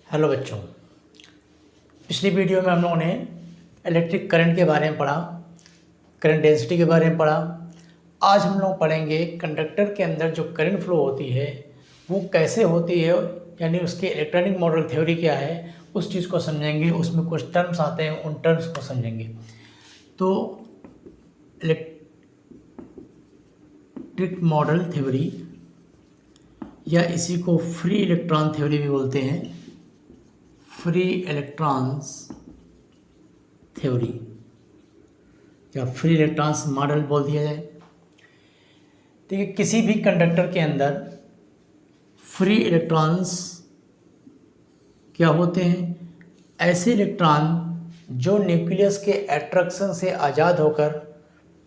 Hello बच्चों। पिछली video में हम लोगों ने इलेक्ट्रिक करंट के बारे में पढ़ा, करंट डेंसिटी के बारे में पढ़ा। आज हम लोग पढ़ेंगे कंडक्टर के अंदर जो करंट फ्लो होती है वो कैसे होती है, यानी उसके इलेक्ट्रॉनिक मॉडल थ्योरी क्या है उस चीज़ को समझेंगे। उसमें कुछ टर्म्स आते हैं, उन टर्म्स को समझेंगे। तो इलेक्ट्रिक मॉडल थ्योरी या इसी को फ्री इलेक्ट्रॉन थ्योरी भी बोलते हैं, फ्री इलेक्ट्रॉन्स थ्योरी या फ्री इलेक्ट्रॉन्स मॉडल बोल दिया जाए। देखिए, किसी भी कंडक्टर के अंदर फ्री इलेक्ट्रॉन्स क्या होते हैं? ऐसे इलेक्ट्रॉन जो न्यूक्लियस के अट्रैक्शन से आज़ाद होकर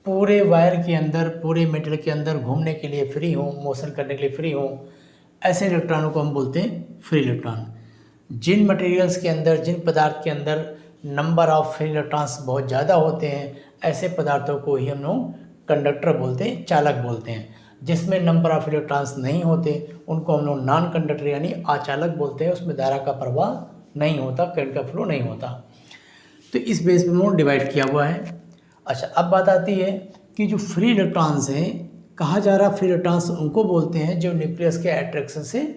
पूरे वायर के अंदर, पूरे मेटल के अंदर घूमने के लिए फ्री हों, मोशन करने के लिए फ्री हों, ऐसे इलेक्ट्रॉनों को हम बोलते हैं फ्री इलेक्ट्रॉन। जिन मटेरियल्स के अंदर, जिन पदार्थ के अंदर नंबर ऑफ फ्री इलेक्ट्रॉन्स बहुत ज़्यादा होते हैं, ऐसे पदार्थों को ही हम लोग कंडक्टर बोलते हैं, चालक बोलते हैं। जिसमें नंबर ऑफ इलेक्ट्रॉन्स नहीं होते उनको हम लोग नॉन कंडक्टर यानी अचालक बोलते हैं। उसमें धारा का प्रवाह नहीं होता, करंट का फ्लो नहीं होता। तो इस बेस पर हम लोग डिवाइड किया हुआ है। अच्छा, अब बात आती है कि जो फ्री इलेक्ट्रॉन्स हैं, कहा जा रहा फ्री इलेक्ट्रॉन्स उनको बोलते हैं जो न्यूक्लियस के अट्रैक्शन से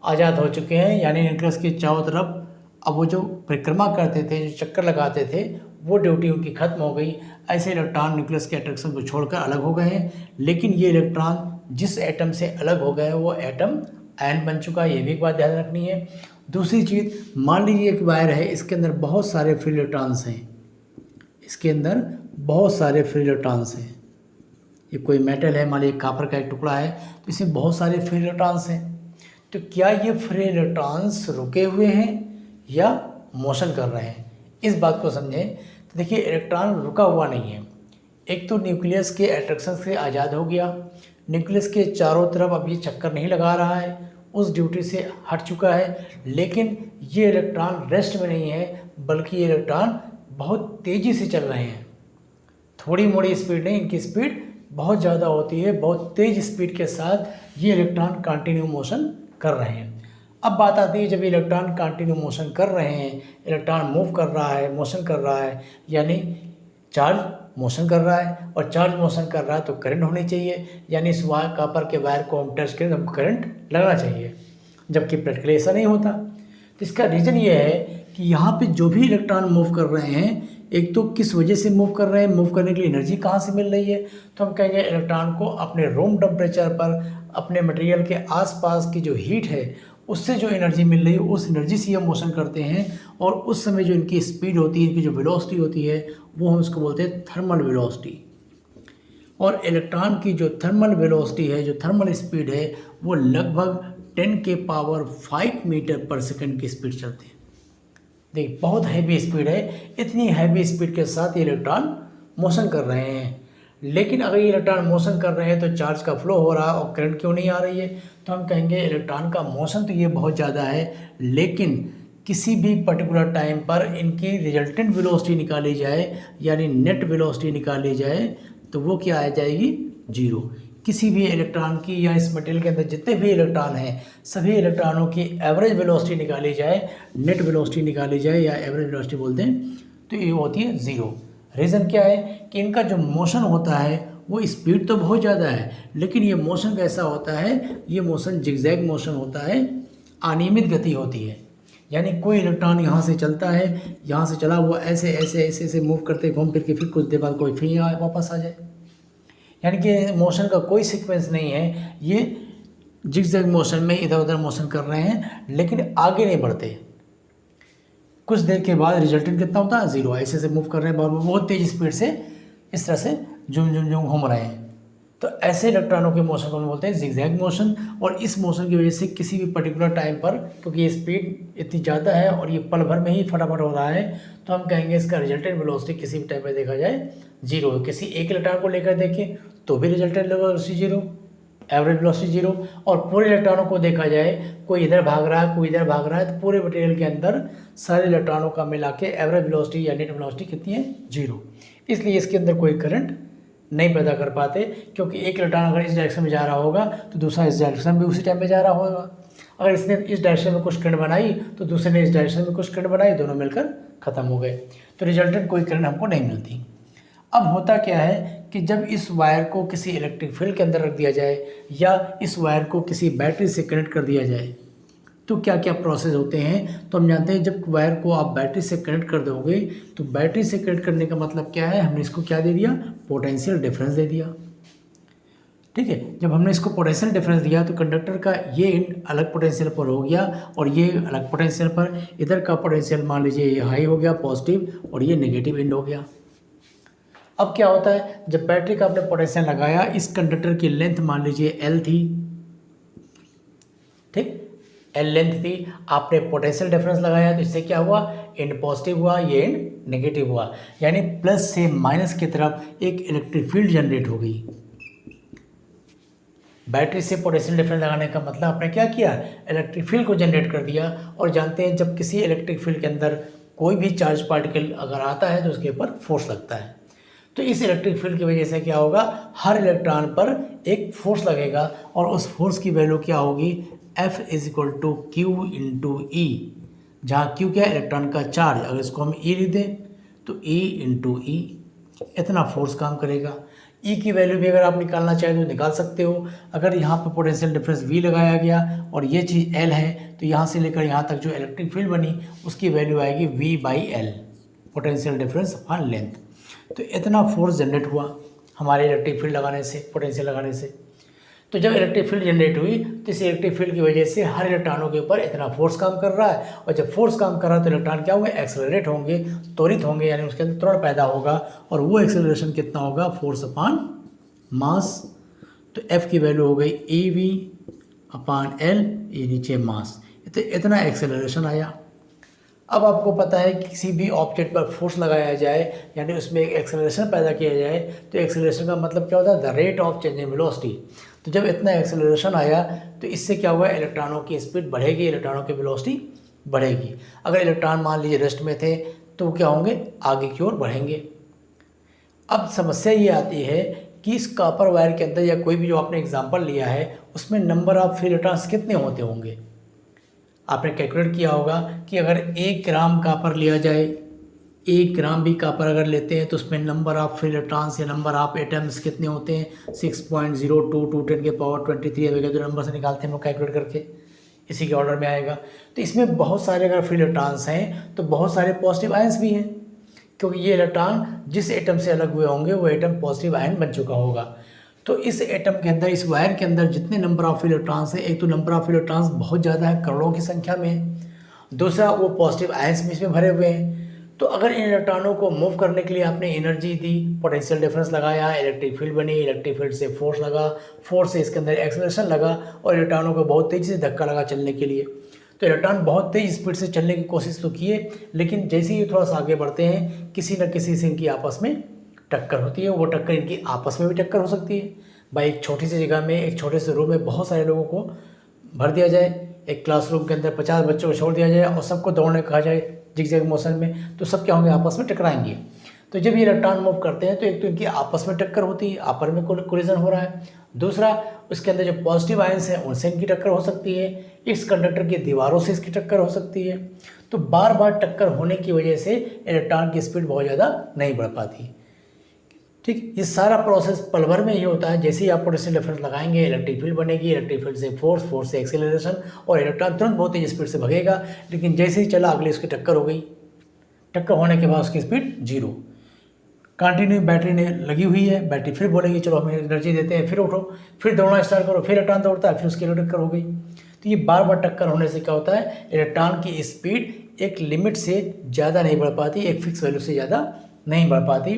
आज़ाद हो चुके हैं, यानी न्यूक्लियस के चारों तरफ अब वो जो परिक्रमा करते थे, जो चक्कर लगाते थे, वो ड्यूटी उनकी खत्म हो गई। ऐसे इलेक्ट्रॉन न्यूक्लियस के अट्रैक्शन को छोड़कर अलग हो गए हैं। लेकिन ये इलेक्ट्रॉन जिस एटम से अलग हो गए वो एटम आयन बन चुका है, ये भी एक बात ध्यान रखनी है। दूसरी चीज़, मान लीजिए एक वायर है, इसके अंदर बहुत सारे फ्री इलेक्ट्रॉन्स हैं, इसके अंदर बहुत सारे फ्री इलेक्ट्रॉन्स हैं। ये कोई मेटल है, मान लीजिए कापर का एक टुकड़ा है, तो इसमें बहुत सारे फ्री इलेक्ट्रॉन्स हैं। तो क्या ये फ्री इलेक्ट्रॉन्स रुके हुए हैं या मोशन कर रहे हैं? इस बात को समझें। तो देखिए, इलेक्ट्रॉन रुका हुआ नहीं है। एक तो न्यूक्लियस के अट्रैक्शन से आज़ाद हो गया, न्यूक्लियस के चारों तरफ अब ये चक्कर नहीं लगा रहा है, उस ड्यूटी से हट चुका है। लेकिन ये इलेक्ट्रॉन रेस्ट में नहीं है, बल्कि ये इलेक्ट्रॉन बहुत तेज़ी से चल रहे हैं। थोड़ी मोड़ी स्पीड नहीं, इनकी स्पीड बहुत ज़्यादा होती है। बहुत तेज़ स्पीड के साथ ये इलेक्ट्रॉन कंटिन्यू मोशन कर रहे हैं। अब बात आती है, जब इलेक्ट्रॉन कंटिन्यू मोशन कर रहे हैं, इलेक्ट्रॉन मूव कर रहा है, मोशन कर रहा है, यानी चार्ज मोशन कर रहा है, और चार्ज मोशन कर रहा है तो करंट होनी चाहिए, यानी इस वायर कापर के वायर को हम टच करें तो हमको करंट लगना चाहिए, जबकि प्रैक्टिकली ऐसा नहीं होता। तो इसका रीज़न ये है कि यहाँ पे जो भी इलेक्ट्रॉन मूव कर रहे हैं, एक तो किस वजह से मूव कर रहे हैं, मूव करने के लिए एनर्जी कहाँ से मिल रही है? तो हम कहेंगे इलेक्ट्रॉन को अपने रूम टेम्परेचर पर, अपने मटेरियल के आसपास की जो हीट है उससे जो एनर्जी मिल रही है, उस एनर्जी से हम मोशन करते हैं। और उस समय जो इनकी स्पीड होती है, इनकी जो वेलोसिटी होती है, वो हम उसको बोलते हैं थर्मल वेलोसिटी। और इलेक्ट्रॉन की जो थर्मल वेलोसिटी है, जो थर्मल स्पीड है, वो लगभग 10⁵ मीटर पर सेकंड की स्पीड चलते हैं। देखिए, बहुत हैवी स्पीड है। इतनी हैवी स्पीड के साथ ये इलेक्ट्रॉन मोशन कर रहे हैं। लेकिन अगर ये इलेक्ट्रॉन मोशन कर रहे हैं तो चार्ज का फ्लो हो रहा है और करंट क्यों नहीं आ रही है? तो हम कहेंगे इलेक्ट्रॉन का मोशन तो ये बहुत ज़्यादा है, लेकिन किसी भी पर्टिकुलर टाइम पर इनकी रिजल्टेंट वेलोसिटी निकाली जाए, यानी नेट वेलोसिटी निकाली जाए, तो वो क्या आ जाएगी? जीरो। किसी भी इलेक्ट्रॉन की या इस मटेरियल के अंदर जितने भी इलेक्ट्रॉन हैं, सभी इलेक्ट्रॉनों की एवरेज वेलोसिटी निकाली जाए, नेट वेलोसिटी निकाली जाए या एवरेज वेलोसिटी बोलते हैं, तो ये होती है ज़ीरो। रीज़न क्या है कि इनका जो मोशन होता है वो स्पीड तो बहुत ज़्यादा है, लेकिन ये मोशन कैसा होता है? ये मोशन जिगजैग मोशन होता है, अनियमित गति होती है। यानी कोई इलेक्ट्रॉन यहाँ से चलता है, यहाँ से चला हुआ ऐसे ऐसे ऐसे ऐसे मूव करते घूम फिर के फिर कुछ देर बाद कोई फिर वापस आ जाए, यानी कि मोशन का कोई सीक्वेंस नहीं है। ये जिगजैग मोशन में इधर उधर मोशन कर रहे हैं, लेकिन आगे नहीं बढ़ते। कुछ देर के बाद रिजल्टेंट कितना होता है? ज़ीरो। ऐसे से मूव कर रहे हैं, बहुत तेज़ स्पीड से इस तरह से झुम झुम झुम घूम रहे हैं। तो ऐसे इलेक्ट्रॉनों के मोशन को हम बोलते हैं जिगजैग मोशन। और इस मोशन की वजह से किसी भी पर्टिकुलर टाइम पर, क्योंकि ये स्पीड इतनी ज़्यादा है और ये पल भर में ही फटाफट हो रहा है, तो हम कहेंगे इसका रिजल्टेंट वेलोसिटी किसी भी टाइम पर देखा जाए जीरो। किसी एक इलेक्ट्रॉन को लेकर देखें तो भी resultant velocity zero, average velocity zero. और पूरे इलेक्ट्रॉनों को देखा जाए, कोई इधर भाग रहा है, कोई इधर भाग रहा है, तो पूरे मटेरियल के अंदर सारे इलेक्ट्रॉनों का मिला के एवरेज वेलोसिटी या नेट वेलोसिटी कितनी है? जीरो। इसलिए इसके अंदर कोई करंट नहीं पैदा कर पाते, क्योंकि एक इलेक्ट्रॉन अगर इस डायरेक्शन में जा रहा होगा तो दूसरा इस डायरेक्शन में उसी टाइम पे जा रहा होगा। अगर इसने इस डायरेक्शन में कुछ करंट बनाई तो दूसरे ने इस डायरेक्शन में कुछ करंट बनाई, दोनों मिलकर ख़त्म हो गए, तो रिजल्टेंट कोई करंट हमको नहीं मिलती। अब होता क्या है कि जब इस वायर को किसी इलेक्ट्रिक फील्ड के अंदर रख दिया जाए या इस वायर को किसी बैटरी से कनेक्ट कर दिया जाए तो क्या क्या प्रोसेस होते हैं। तो हम जानते हैं जब वायर को आप बैटरी से कनेक्ट कर दोगे तो बैटरी से कनेक्ट करने का मतलब क्या है, हमने इसको क्या दे दिया, पोटेंशियल डिफरेंस दे दिया। ठीक है, जब हमने इसको पोटेंशियल डिफरेंस दिया तो कंडक्टर का ये एंड अलग पोटेंशियल पर हो गया और ये अलग पोटेंशियल पर, इधर का पोटेंशियल मान लीजिए ये हाई हो गया पॉजिटिव और ये नेगेटिव एंड हो गया। अब क्या होता है, जब बैटरी का आपने पोटेंशियल लगाया, इस कंडक्टर की लेंथ मान लीजिए L थी, ठीक, L लेंथ थी, आपने पोटेंशियल डिफरेंस लगाया तो इससे क्या हुआ, एंड पॉजिटिव हुआ, ये एंड नेगेटिव हुआ, यानी प्लस से माइनस की तरफ एक इलेक्ट्रिक फील्ड जनरेट हो गई। बैटरी से पोटेंशियल डिफरेंस लगाने का मतलब आपने क्या किया, इलेक्ट्रिक फील्ड को जनरेट कर दिया। और जानते हैं जब किसी इलेक्ट्रिक फील्ड के अंदर कोई भी चार्ज पार्टिकल अगर आता है तो उसके ऊपर फोर्स लगता है, तो इस इलेक्ट्रिक फील्ड की वजह से क्या होगा, हर इलेक्ट्रॉन पर एक फोर्स लगेगा और उस फोर्स की वैल्यू क्या होगी, F = Q × E, जहाँ Q क्या है, इलेक्ट्रॉन का चार्ज, अगर इसको हम E लिख दें तो E × E, इतना फोर्स काम करेगा। E की वैल्यू भी अगर आप निकालना चाहें तो निकाल सकते हो। अगर यहाँ पे पोटेंशियल डिफरेंस V लगाया गया और ये चीज़ L है तो यहाँ से लेकर यहाँ तक जो इलेक्ट्रिक फील्ड बनी उसकी वैल्यू आएगी V/L, potential difference upon length. तो इतना फोर्स जनरेट हुआ हमारे इलेक्ट्रिक फील्ड लगाने से, पोटेंशियल लगाने से। तो जब इलेक्ट्रिक फील्ड जनरेट हुई तो इस इलेक्ट्रिक फील्ड की वजह से हर इलेक्ट्रॉनों के ऊपर इतना फोर्स काम कर रहा है, और जब फोर्स काम कर रहा है तो इलेक्ट्रॉन क्या होंगे, एक्सेलरेट होंगे, त्वरित होंगे, यानी उसके अंदर त्वरण पैदा होगा। और वो एक्सेलरेशन कितना होगा, फोर्स अपॉन मास। तो F की वैल्यू हो गई EV/L, ये नीचे मास, तो इतना एक्सेलरेशन आया। अब आपको पता है कि किसी भी ऑब्जेक्ट पर फोर्स लगाया जाए यानी उसमें एक एक्सेलरेशन पैदा किया जाए तो एक्सेलरेशन का मतलब क्या होता है, the rate of change in velocity. तो जब इतना एक्सेलरेशन आया तो इससे क्या हुआ, इलेक्ट्रॉनों की स्पीड बढ़ेगी, इलेक्ट्रॉनों की वेलोसिटी बढ़ेगी। अगर इलेक्ट्रॉन मान लीजिए रेस्ट में थे तो क्या होंगे, आगे की ओर बढ़ेंगे। अब समस्या ये आती है कि इस कॉपर वायर के अंदर या कोई भी जो आपने एग्जाम्पल लिया है उसमें नंबर ऑफ फ्री इलेक्ट्रॉन्स कितने होते होंगे। आपने कैलकुलेट किया होगा कि अगर 1 ग्राम कॉपर लिया जाए, 1 ग्राम भी कॉपर अगर लेते हैं तो उसमें नंबर ऑफ फ्री इलेक्ट्रॉन्स या नंबर ऑफ एटम्स कितने होते हैं, 6.02 × 10⁻23 वगैरह जो नंबर से निकालते हैं हम लोग कैलकुलेट करके, इसी के ऑर्डर में आएगा। तो इसमें बहुत सारे अगर फ्री इलेक्ट्रॉन्स हैं तो बहुत सारे पॉजिटिव आयंस भी हैं, क्योंकि ये इलेक्ट्रॉन जिस एटम से अलग हुए होंगे वो एटम पॉजिटिव आयन बन चुका होगा। तो इस एटम के अंदर, इस वायर के अंदर जितने नंबर ऑफ इलेक्ट्रॉन्स हैं, एक तो नंबर ऑफ इलेक्ट्रॉन्स बहुत ज़्यादा है, करोड़ों की संख्या में है, दूसरा वो पॉजिटिव आयंस भी इसमें भरे हुए हैं। तो अगर इन इलेक्ट्रॉनों को मूव करने के लिए आपने एनर्जी दी, पोटेंशियल डिफरेंस लगाया, इलेक्ट्रिक फील्ड बनी, इलेक्ट्रिक फील्ड से फोर्स लगा, फोर्स से इसके अंदर एक्सेलरेशन लगा और इलेक्ट्रॉनों को बहुत तेज़ी से धक्का लगा चलने के लिए। तो इलेक्ट्रॉन बहुत तेज़ स्पीड से चलने की कोशिश तो किए, लेकिन जैसे ही थोड़ा सा आगे बढ़ते हैं किसी न किसी से इनकी आपस में टक्कर होती है। वो टक्कर इनकी आपस में भी टक्कर हो सकती है। भाई एक छोटी सी जगह में, एक छोटे से रूम में बहुत सारे लोगों को भर दिया जाए, एक क्लासरूम के अंदर 50 बच्चों को छोड़ दिया जाए और सबको दौड़ने कहा जाए जिग-जैग मोशन में, तो सब क्या होंगे, आपस में टकराएंगे। तो जब ये इलेक्ट्रॉन मूव करते हैं तो एक तो इनकी आपस में टक्कर होती है, आपस में कोलिजन हो रहा है। दूसरा, उसके अंदर जो पॉजिटिव आयंस हैं उनसे इनकी टक्कर हो सकती है, इस कंडक्टर की दीवारों से इसकी टक्कर हो सकती है। तो बार बार टक्कर होने की वजह से इलेक्ट्रॉन की स्पीड बहुत ज़्यादा नहीं बढ़ पाती। ठीक, ये सारा प्रोसेस पल भर में ही होता है। जैसे ही आप पोटेंशियल डिफरेंस लगाएंगे इलेक्ट्रिक फील्ड बनेगी, इलेक्ट्रिक फील्ड से फोर्स, फोर्स से एक्सेलरेशन और इलेक्ट्रॉन तुरंत बहुत तेज स्पीड से भगेगा। लेकिन जैसे ही चला अगले उसकी टक्कर हो गई, टक्कर होने के बाद उसकी स्पीड 0। कंटिन्यू बैटरी ने लगी हुई है, बैटरी फिर बोलेगी चलो हमें एनर्जी देते हैं, फिर उठो, फिर दौड़ना स्टार्ट करो, फिर इलेक्ट्रॉन दौड़ता है, फिर उसकी टक्कर हो गई। तो ये बार बार टक्कर होने से क्या होता है, इलेक्ट्रॉन की स्पीड एक लिमिट से ज़्यादा नहीं बढ़ पाती, एक फिक्स वैल्यू से ज़्यादा नहीं बढ़ पाती।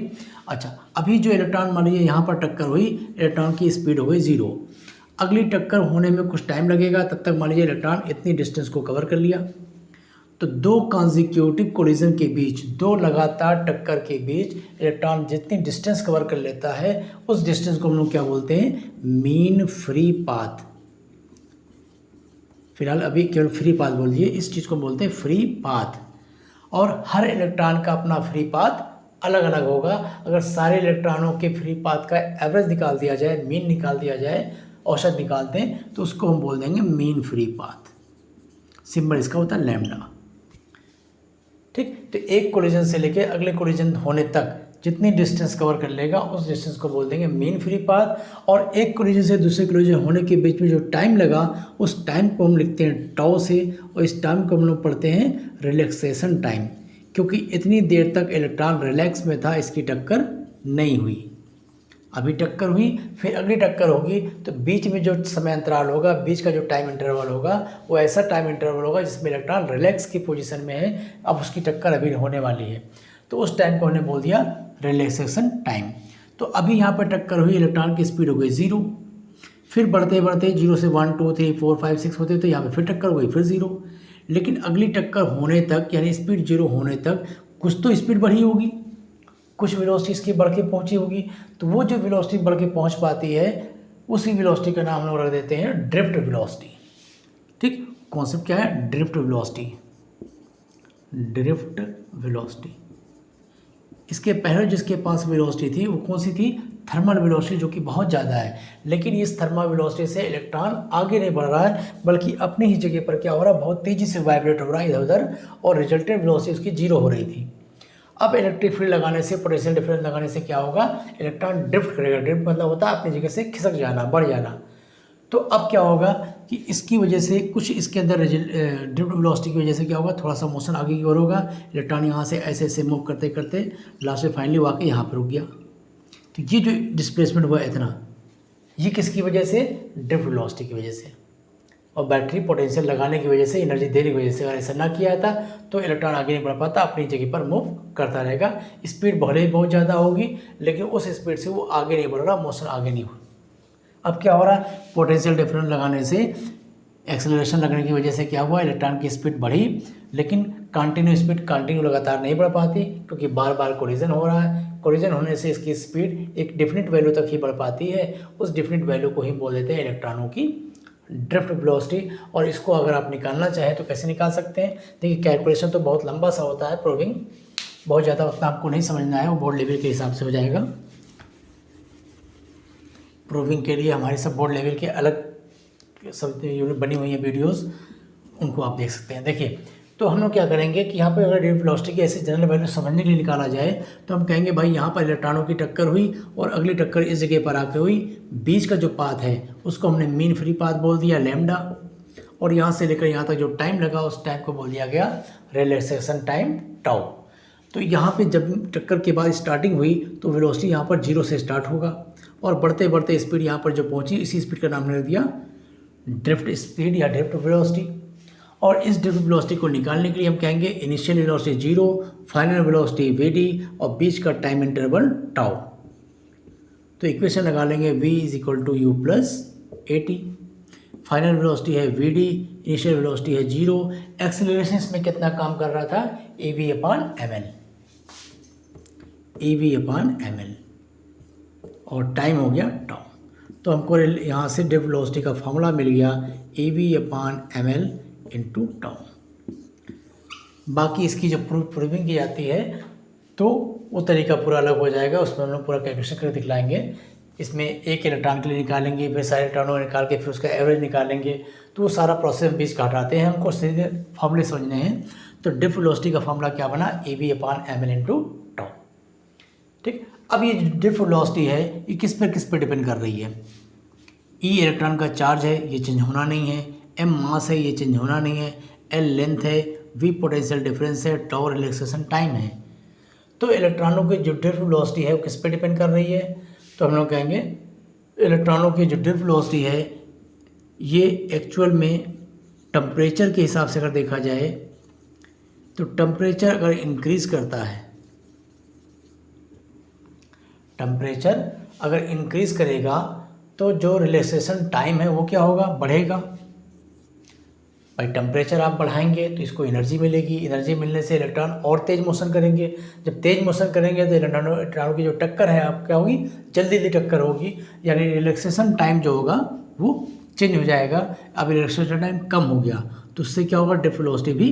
अच्छा, अभी जो इलेक्ट्रॉन मान लीजिए यहाँ पर टक्कर हुई, इलेक्ट्रॉन की स्पीड हो गई 0। अगली टक्कर होने में कुछ टाइम लगेगा, तब तक मान लीजिए इलेक्ट्रॉन इतनी डिस्टेंस को कवर कर लिया। तो दो कॉन्जिक्यूटिव कोलिजन के बीच, दो लगातार टक्कर के बीच इलेक्ट्रॉन जितनी डिस्टेंस कवर कर लेता है उस डिस्टेंस को हम लोग क्या बोलते हैं, मीन फ्री पाथ। फिलहाल अभी केवल फ्री पाथ बोलिए, इस चीज़ को बोलते हैं फ्री पाथ। और हर इलेक्ट्रॉन का अपना फ्री पाथ अलग अलग होगा। अगर सारे इलेक्ट्रॉनों के फ्री पाथ का एवरेज निकाल दिया जाए, मीन निकाल दिया जाए, औसत निकालते हैं, तो उसको हम बोल देंगे मीन फ्री पाथ। सिंबल इसका होता है लैम्डा। ठीक, तो एक कोलिजन से लेके अगले कोलिजन होने तक जितनी डिस्टेंस कवर कर लेगा उस डिस्टेंस को बोल देंगे मीन फ्री पाथ। और एक कोलिजन से दूसरे कोलिजन होने के बीच में जो टाइम लगा उस टाइम को हम लिखते हैं टाउ से, और इस टाइम को हम लोग पढ़ते हैं रिलैक्सेशन टाइम, क्योंकि इतनी देर तक इलेक्ट्रॉन रिलैक्स में था, इसकी टक्कर नहीं हुई। अभी टक्कर हुई, फिर अगली टक्कर होगी, तो बीच में जो समय अंतराल होगा, बीच का जो टाइम इंटरवल होगा, वो ऐसा टाइम इंटरवल होगा जिसमें इलेक्ट्रॉन रिलैक्स की पोजीशन में है, अब उसकी टक्कर अभी होने वाली है, तो उस टाइम को हमने बोल दिया रिलैक्सेशन टाइम। तो अभी यहाँ पर टक्कर हुई, इलेक्ट्रॉन की स्पीड हो गई 0, फिर बढ़ते बढ़ते 0 से 1 2 3 4 5 6 होते तो यहाँ पर फिर टक्कर हो गई फिर 0। लेकिन अगली टक्कर होने तक, यानी स्पीड 0 होने तक कुछ तो स्पीड बढ़ी होगी, कुछ वेलोसिटी इसकी बढ़ के पहुंची होगी, तो वो जो वेलोसिटी बढ़ के पहुंच पाती है उसी वेलोसिटी का नाम हम लोग रख देते हैं ड्रिफ्ट वेलोसिटी। ठीक, कॉन्सेप्ट क्या है? Drift velocity. Drift velocity. इसके पहले जिसके पास वेलोसिटी थी वो कौन सी थी? थर्मल वेलोसिटी, जो कि बहुत ज़्यादा है। लेकिन इस थर्मल वेलोसिटी से इलेक्ट्रॉन आगे नहीं बढ़ रहा है, बल्कि अपनी ही जगह पर क्या हो रहा है, बहुत तेज़ी से वाइब्रेट हो रहा है इधर उधर, और रिजल्टेंट वेलोसिटी उसकी 0 हो रही थी। अब इलेक्ट्रिक फील्ड लगाने से, पोटेंशियल डिफरेंस लगाने से क्या होगा? इलेक्ट्रॉन ड्रिफ्ट करेगा। ड्रिफ्ट मतलब होता है अपनी जगह से खिसक जाना, बढ़ जाना। तो अब क्या होगा कि इसकी वजह से कुछ इसके अंदर ड्रिफ्ट वेलोसिटी की वजह से क्या होगा, थोड़ा सा मोशन आगे की ओर होगा, इलेक्ट्रॉन यहाँ से ऐसे ऐसे मूव करते करते लास्ट में फाइनली आके यहाँ पर रुक गया। तो ये जो डिस्प्लेसमेंट हुआ इतना, ये किसकी वजह से? ड्रिफ्ट वेलोसिटी की वजह से। और बैटरी पोटेंशियल लगाने की वजह से, एनर्जी देने की वजह से अगर ऐसा ना किया था तो इलेक्ट्रॉन आगे नहीं बढ़ पाता, अपनी जगह पर मूव करता रहेगा। स्पीड भले ही बहुत ज़्यादा होगी, लेकिन उस स्पीड से वो आगे नहीं बढ़ रहा, मोशन आगे नहीं हो। अब क्या हो रहा है? पोटेंशियल डिफरेंस लगाने से, एक्सेलरेशन लगने की वजह से क्या हुआ, इलेक्ट्रॉन की स्पीड बढ़ी, लेकिन कंटिन्यू स्पीड कंटिन्यू लगातार नहीं बढ़ पाती, क्योंकि बार बार कोलिजन हो रहा है। कोलिजन होने से इसकी स्पीड एक डिफिनिट वैल्यू तक ही बढ़ पाती है। उस डिफिनिट वैल्यू को ही बोल देते हैं इलेक्ट्रॉनों की ड्रिफ्ट वेलोसिटी। और इसको अगर आप निकालना चाहें तो कैसे निकाल सकते हैं? देखिए, कैलकुलेशन तो बहुत लंबा सा होता है, प्रूविंग बहुत ज़्यादा उतना आपको नहीं समझना है, वो बोर्ड लेवल के हिसाब से हो जाएगा। प्रूविंग के लिए हमारी सब बोर्ड लेवल के अलग सब यूनिट बनी हुई है वीडियोस, उनको आप देख सकते हैं। देखिए, तो हम लोग क्या करेंगे कि यहाँ पर अगर ड्रिफ्ट वेलोसिटी की ऐसे जनरल वैल्यू समझने के लिए निकाला जाए तो हम कहेंगे भाई यहाँ पर इलेक्ट्रॉनों की टक्कर हुई और अगली टक्कर इस जगह पर आके हुई, बीच का जो पाथ है उसको हमने मीन फ्री पाथ बोल दिया लैम्डा, और यहाँ से लेकर यहाँ तक जो टाइम लगा उस टाइम को बोल दिया गया रिलैक्सेशन टाइम टाउ। तो यहाँ पे जब टक्कर के बाद स्टार्टिंग हुई तो वेलोसिटी यहाँ पर 0 से स्टार्ट होगा, और बढ़ते बढ़ते स्पीड यहाँ पर जो पहुँची, इसी स्पीड का नाम रख दिया ड्रिफ्ट स्पीड या ड्रिफ्ट वेलोसिटी। और इस ड्रिफ्ट वेलोसिटी को निकालने के लिए हम कहेंगे initial velocity 0, final velocity V D, और बीच का टाइम इंटरवल टाउ। तो इक्वेशन लगा लेंगे v = u + at। Final velocity है vd, इनिशियल वेलोसिटी है 0, एक्सेलरेशन में कितना काम कर रहा था, ev/ml, ev/ml, और टाइम हो गया टाउ। तो हमको यहाँ से ड्रिफ्ट वेलोसिटी का फॉर्मूला मिल गया ev/ml × टाउ। बाकी इसकी जब प्रूविंग की जाती है तो वो तरीका पूरा अलग हो जाएगा, उसमें हम लोग पूरा कैलकुलेशन करके दिखलाएंगे। इसमें एक इलेक्ट्रॉन के लिए निकालेंगे, फिर सारे इलेक्ट्रॉनों को निकाल के फिर उसका एवरेज निकालेंगे, तो वो सारा प्रोसेस बीच का हटाते हैं। हमको सीधे फॉर्मूले समझने हैं। तो ड्रिफ्ट वेलोसिटी का फॉर्मूला क्या बना, ev/ml × टाउ। ठीक, अब ये ड्रिफ्ट वेलोसिटी है ये किस पर डिपेंड कर रही है? ई इलेक्ट्रॉन का चार्ज है, ये चेंज होना नहीं है, एम मास है, ये चेंज होना नहीं है, एल लेंथ है, वी पोटेंशियल डिफरेंस है, टाउ रिलैक्सेशन टाइम है। तो इलेक्ट्रॉनों की जो ड्रिफ्ट वेलोसिटी है वो किस पे डिपेंड कर रही है? तो हम लोग कहेंगे इलेक्ट्रॉनों की जो ड्रिफ्ट वेलोसिटी है ये एक्चुअल में टेम्परेचर के हिसाब से अगर देखा जाए तो टेम्परेचर अगर इंक्रीज़ करता है, टेम्परेचर अगर इंक्रीज़ करेगा तो जो रिलैक्सेशन टाइम है वो क्या होगा, बढ़ेगा। भाई टेम्परेचर आप बढ़ाएंगे तो इसको एनर्जी मिलेगी, एनर्जी मिलने से इलेक्ट्रॉन और तेज़ मोशन करेंगे। जब तेज़ मोशन करेंगे तो इलेक्ट्रॉनों की जो टक्कर है आप क्या होगी, जल्दी जल्दी टक्कर होगी, यानी रिलैक्सेशन टाइम जो होगा वो चेंज हो जाएगा। अब रिलैक्सेशन टाइम कम हो गया तो उससे क्या होगा, ड्रिफ्ट वेलोसिटी भी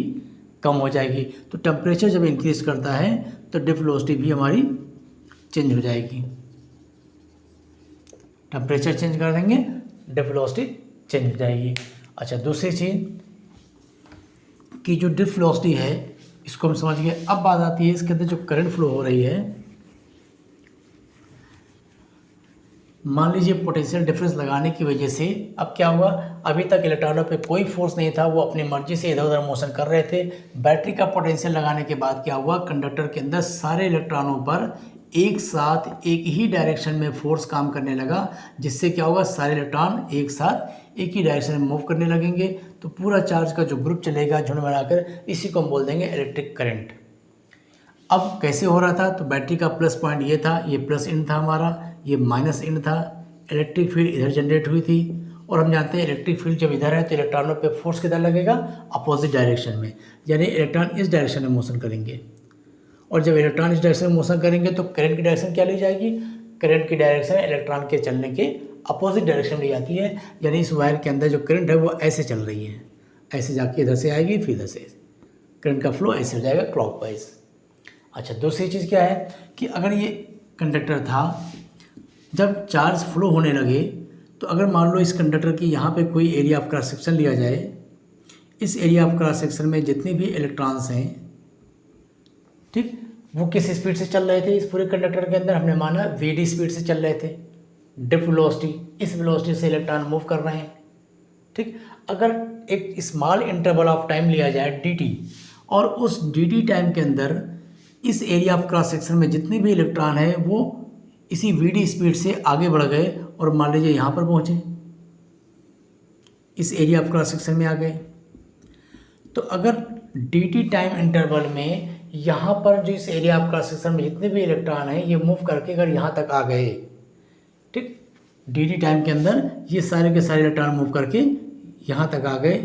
कम हो जाएगी। तो टेम्परेचर जब इंक्रीज़ करता है तो ड्रिफ्ट वेलोसिटी भी हमारी चेंज हो जाएगी। टेम्परेचर चेंज कर देंगे, ड्रिफ्ट वेलोसिटी चेंज हो जाएगी। अच्छा, दूसरी चीज़ कि जो ड्रिफ्ट वेलोसिटी है इसको हम समझ गए। अब बात आती है इसके अंदर जो करंट फ्लो हो रही है। मान लीजिए पोटेंशियल डिफरेंस लगाने की वजह से अब क्या हुआ, अभी तक इलेक्ट्रॉनों पे कोई फोर्स नहीं था, वो अपनी मर्जी से इधर उधर मोशन कर रहे थे। बैटरी का पोटेंशियल लगाने के बाद क्या हुआ, कंडक्टर के अंदर सारे इलेक्ट्रॉनों पर एक साथ एक ही डायरेक्शन में फोर्स काम करने लगा, जिससे क्या होगा, सारे इलेक्ट्रॉन एक साथ एक ही डायरेक्शन में मूव करने लगेंगे। तो पूरा चार्ज का जो ग्रुप चलेगा झुंड बनाकर, इसी को हम बोल देंगे इलेक्ट्रिक करंट। अब कैसे हो रहा था, तो बैटरी का प्लस पॉइंट ये था, ये प्लस इंड था हमारा, ये माइनस इंड था। इलेक्ट्रिक फील्ड इधर जनरेट हुई थी, और हम जानते हैं इलेक्ट्रिक फील्ड जब इधर है तो इलेक्ट्रॉनों पे फोर्स किधर लगेगा, अपोजिट डायरेक्शन में, यानी इलेक्ट्रॉन इस डायरेक्शन में मोशन करेंगे। और जब इलेक्ट्रॉन इस डायरेक्शन में मोशन करेंगे तो करंट की डायरेक्शन क्या ली जाएगी, करंट की डायरेक्शन इलेक्ट्रॉन के चलने के अपोजिट डायरेक्शन में ली जाती है। यानी इस वायर के अंदर जो करंट है वो ऐसे चल रही है, ऐसे जाके इधर से आएगी, फिर इधर से करंट का फ्लो ऐसे हो जाएगा क्लॉकवाइज। अच्छा, दूसरी चीज़ क्या है कि अगर ये कंडक्टर था, जब चार्ज फ्लो होने लगे तो अगर मान लो इस कंडक्टर की यहाँ पे कोई एरिया ऑफ क्रॉस सेक्शन लिया जाए, इस एरिया ऑफ क्रॉस सेक्शन में जितने भी इलेक्ट्रॉन्स हैं, ठीक, वो किस स्पीड से चल रहे थे इस पूरे कंडक्टर के अंदर, हमने माना वीडी स्पीड से चल रहे थे। ड्रिफ्ट वेलोसिटी, इस वेलोसिटी से इलेक्ट्रॉन मूव कर रहे हैं, ठीक। अगर एक स्मॉल इंटरवल ऑफ टाइम लिया जाए dt, और उस dt टाइम के अंदर इस एरिया ऑफ क्रॉस सेक्शन में जितने भी इलेक्ट्रॉन हैं वो इसी vd स्पीड से आगे बढ़ गए, और मान लीजिए यहाँ पर पहुँचे, इस एरिया ऑफ क्रॉस सेक्शन में आ गए, तो अगर dt टाइम इंटरवल में यहाँ पर जो इस एरिया ऑफ क्रॉस सेक्शन में जितने भी इलेक्ट्रॉन हैं ये मूव करके अगर यहाँ तक आ गए, ठीक, dt टाइम के अंदर ये सारे के सारे इलेक्ट्रॉन मूव करके यहाँ तक आ गए,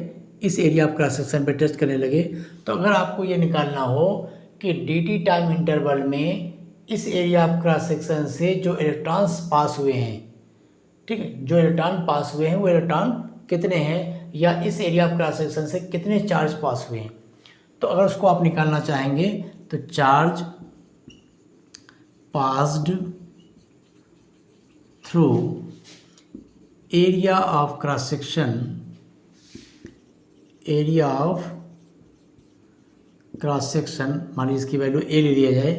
इस एरिया ऑफ क्रॉस सेक्शन पे टच करने लगे। तो अगर आपको ये निकालना हो कि dt टाइम इंटरवल में इस एरिया ऑफ क्रॉस सेक्शन से जो इलेक्ट्रॉन्स पास हुए हैं, ठीक है, जो इलेक्ट्रॉन पास हुए हैं वो इलेक्ट्रॉन कितने हैं, या इस एरिया ऑफ क्रॉस सेक्शन से कितने चार्ज पास हुए हैं, तो अगर उसको आप निकालना चाहेंगे तो charge passed through area of cross section, area of cross section, मान लीजिए इसकी वैल्यू ए ले लिया जाए,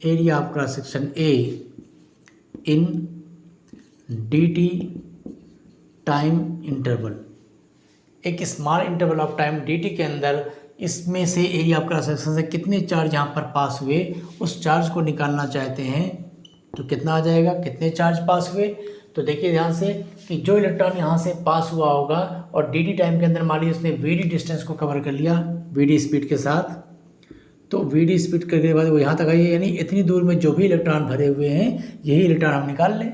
area of cross section A in dt time interval, एक small interval of time dt के अंदर इसमें से एरिया ऑफ क्रॉस सेक्शन से कितने चार्ज यहाँ पर पास हुए, उस चार्ज को निकालना चाहते हैं तो कितना आ जाएगा, कितने चार्ज पास हुए। तो देखिए ध्यान से कि जो इलेक्ट्रॉन यहाँ से पास हुआ होगा और dt टाइम के अंदर मान लीजिए उसने vd डिस्टेंस को कवर कर लिया vd स्पीड के साथ, तो vd स्पीड करने के बाद वो यहाँ तक आई है, यानी इतनी दूर में जो भी इलेक्ट्रॉन भरे हुए हैं यही इलेक्ट्रॉन हम निकाल लें,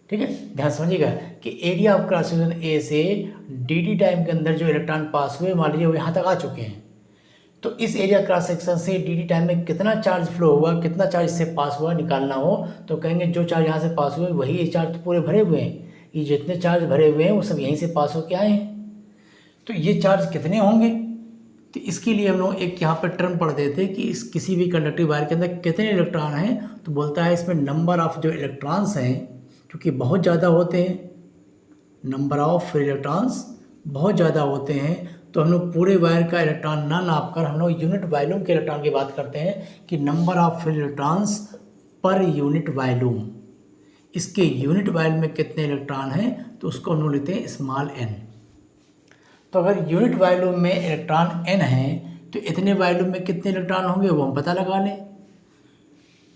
ठीक है। ध्यान समझिएगा कि एरिया ऑफ क्रॉस सेक्शन ए से dt टाइम के अंदर जो इलेक्ट्रॉन पास हुए मान लीजिए वो यहाँ तक आ चुके हैं, तो इस एरिया क्रॉस सेक्शन से dt टाइम में कितना चार्ज फ्लो हुआ, कितना चार्ज इससे पास हुआ निकालना हो तो कहेंगे जो चार्ज यहाँ से पास हुए वही ये चार्ज तो पूरे भरे हुए हैं, ये जितने चार्ज भरे हुए हैं वो सब यहीं से पास होके आए हैं, तो ये चार्ज कितने होंगे। तो इसके लिए हम लोग एक यहाँ पर टर्म पढ़ देते हैं कि इस किसी भी कंडक्टिव वायर के अंदर कितने इलेक्ट्रॉन हैं, तो बोलता है इसमें नंबर ऑफ जो इलेक्ट्रॉन्स हैं क्योंकि बहुत ज़्यादा होते हैं, नंबर ऑफ इलेक्ट्रॉन्स बहुत ज़्यादा होते हैं, तो हम लोग पूरे वायर का इलेक्ट्रॉन ना नाप कर हम लोग यूनिट वॉल्यूम के इलेक्ट्रॉन की बात करते हैं कि number of electrons per unit volume, इसके यूनिट वॉल्यूम में कितने इलेक्ट्रॉन हैं तो उसको हम लोग लेते हैं स्मॉल n। तो अगर यूनिट वॉल्यूम में इलेक्ट्रॉन n है तो इतने वॉल्यूम में कितने इलेक्ट्रॉन होंगे वो हम पता लगा लें।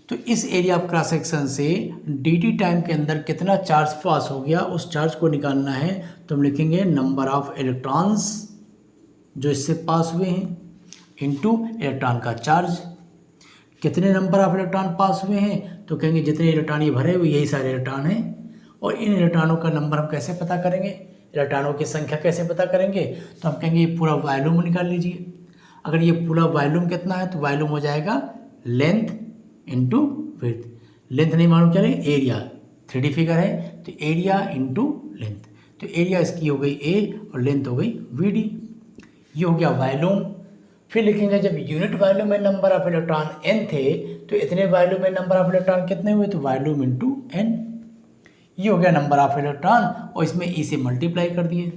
तो इस एरिया ऑफ क्रॉस सेक्शन से dt टाइम के अंदर कितना चार्ज पास हो गया उस चार्ज को निकालना है, तो हम लिखेंगे नंबर ऑफ इलेक्ट्रॉन्स जो इससे पास हुए हैं इनटू इलेक्ट्रॉन का चार्ज। कितने नंबर ऑफ इलेक्ट्रॉन पास हुए हैं तो कहेंगे जितने इलेक्ट्रॉन ये भरे हुए यही सारे इलेक्ट्रॉन हैं, और इन इलेक्ट्रॉनों का नंबर हम कैसे पता करेंगे, इलेक्ट्रॉनों की संख्या कैसे पता करेंगे, तो हम कहेंगे ये पूरा वॉल्यूम निकाल लीजिए। अगर ये पूरा वॉल्यूम कितना है तो वॉल्यूम हो जाएगा लेंथ इंटू विड्थ, लेंथ नहीं मालूम क्या लेंगे एरिया, 3D फिगर है तो एरिया इंटू लेंथ, तो एरिया इसकी हो गई a और लेंथ हो गई vd, ये हो गया वॉल्यूम। फिर लिखेंगे जब यूनिट वॉल्यूम में नंबर ऑफ इलेक्ट्रॉन n थे तो इतने वॉल्यूम में नंबर ऑफ इलेक्ट्रॉन कितने हुए तो वॉल्यूम इंटू n, ये हो गया नंबर ऑफ इलेक्ट्रॉन और इसमें e से मल्टीप्लाई कर दिए।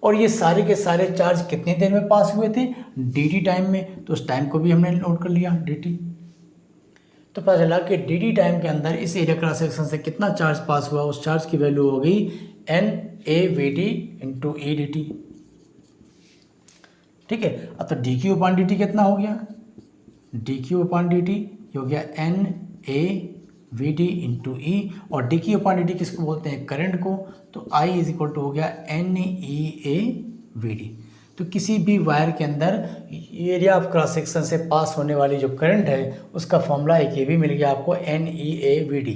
और ये सारे के सारे चार्ज कितनी देर में पास हुए थे, dt टाइम में, तो उस टाइम को भी हमने नोट कर लिया dt। तो पता चला कि dt टाइम के अंदर इस एरिया क्रॉस सेक्शन से कितना चार्ज पास हुआ, उस चार्ज की वैल्यू हो गई NAVD इंटू EDT। ठीक है, अब तो dq/dt कितना हो गया, dq/dt हो गया NAVD इंटू ई, और dq/dt किसको बोलते हैं, करंट को, तो I इज इक्वल टू हो गया NEAVD। तो किसी भी वायर के अंदर एरिया ऑफ क्रॉस सेक्शन से पास होने वाली जो करंट है उसका फॉर्मूला एक ये भी मिल गया आपको NEAVD।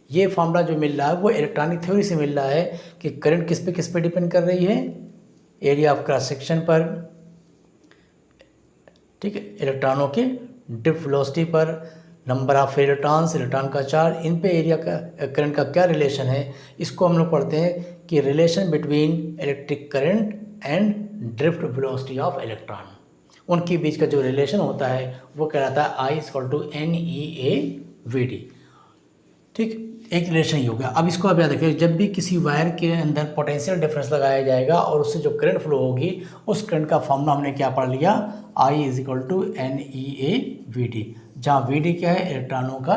ये फॉर्मूला जो मिल रहा है वो इलेक्ट्रॉनिक थ्योरी से मिल रहा है कि करंट किस पे डिपेंड कर रही है, एरिया ऑफ क्रॉस सेक्शन पर, ठीक है, इलेक्ट्रॉनों के ड्रिफ्ट वेलोसिटी पर, नंबर ऑफ इलेक्ट्रॉन्स, इलेक्ट्रॉन का चार्ज, इन पे एरिया का करंट का क्या रिलेशन है। इसको हम लोग पढ़ते हैं कि relation between electric current and drift velocity of electron, उनके बीच का जो रिलेशन होता है वो कहलाता है I इक्वल टू NEAVD। ठीक, एक रिलेशन ही हो गया। अब इसको आप याद रखिए, जब भी किसी वायर के अंदर पोटेंशियल डिफरेंस लगाया जाएगा और उससे जो करंट फ्लो होगी, उस करंट का फॉर्मूला हमने क्या पढ़ लिया, I is equal to NEAVD, जहाँ VD क्या है, इलेक्ट्रॉनों का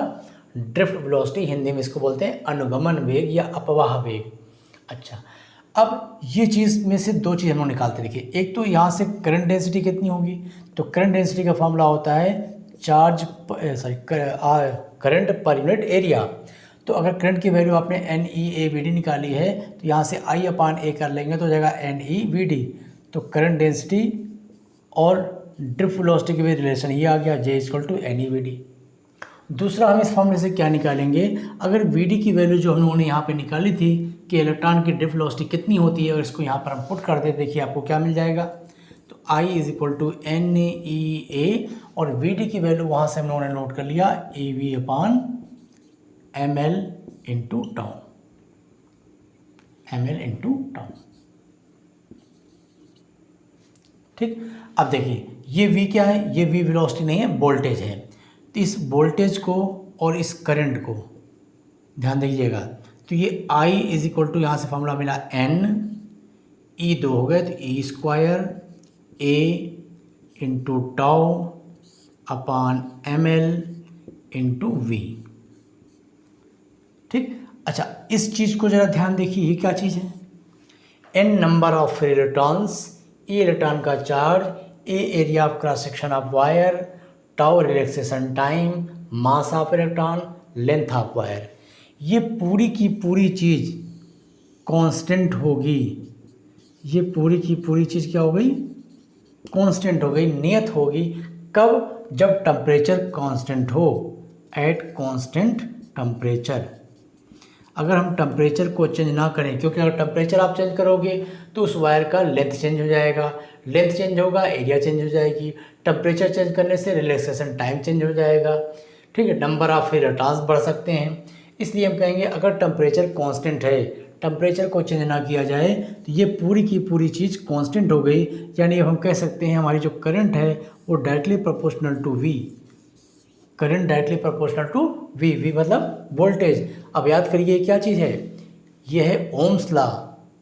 ड्रिफ्ट वेलोसिटी, हिंदी में इसको बोलते हैं अनुगमन वेग या अपवाह वेग। अच्छा, अब ये चीज़ में से दो चीज़ हम लोग निकालते, देखिए, एक तो यहाँ से करंट डेंसिटी कितनी होगी, तो करंट डेंसिटी का फॉर्मूला होता है करंट पर यूनिट एरिया। तो अगर करंट की वैल्यू आपने NEAVD निकाली है तो यहाँ से I/A कर लेंगे तो हो जाएगा NEVD। तो करंट डेंसिटी और ड्रिफ्ट वेलोसिटी के बीच रिलेशन ये आ गया, J इक्वल टू NEVD। दूसरा हम इस फॉर्मूले से क्या निकालेंगे, अगर VD की वैल्यू जो हम लोगों ने यहाँ पे निकाली थी कि इलेक्ट्रॉन की ड्रिफ्ट वेलोसिटी कितनी होती है, और इसको यहाँ पर हम पुट कर दे, देखिए आपको क्या मिल जाएगा, तो I is equal to NEA, और VD की वैल्यू वहाँ से हम लोगों ने नोट कर लिया EV/ml इंटू टाउ, ml इंटू टाउ। ठीक, अब देखिए ये V क्या है, ये V वेलोसिटी नहीं है, वोल्टेज है। तो इस वोल्टेज को और इस करंट को ध्यान दीजिएगा, तो ये I इज इक्वल टू, यहाँ से फॉर्मूला मिला N, E दो हो गए तो E square A into tau upon ML into V। ठीक, अच्छा, इस चीज़ को ज़रा ध्यान देखिए, ये क्या चीज़ है, N number of free electrons, E electron का charge, A area of cross section of wire, tau relaxation time, mass of electron, length of wire. ये पूरी की पूरी चीज़ कांस्टेंट होगी, ये पूरी की पूरी चीज़ क्या हो गई, कांस्टेंट हो गई, नियत होगी। कब, जब टेम्परेचर कांस्टेंट हो, एट कांस्टेंट टेम्परेचर। अगर हम टेम्परेचर को चेंज ना करें, क्योंकि अगर टेम्परेचर आप चेंज करोगे तो उस वायर का लेंथ चेंज हो जाएगा, लेंथ चेंज होगा, एरिया चेंज हो जाएगी, टेम्परेचर चेंज करने से रिलैक्सेशन टाइम चेंज हो जाएगा। ठीक है, नंबर ऑफ इलेक्ट्रॉन्स बढ़ सकते हैं। इसलिए हम कहेंगे अगर टेम्परेचर कांस्टेंट है, टेम्परेचर को चेंज ना किया जाए, तो ये पूरी की पूरी चीज़ कांस्टेंट हो गई। यानी अब हम कह सकते हैं हमारी जो करंट है वो directly proportional to V, current directly proportional to V मतलब वोल्टेज। अब याद करिए क्या चीज़ है, ये है ओम्स लॉ।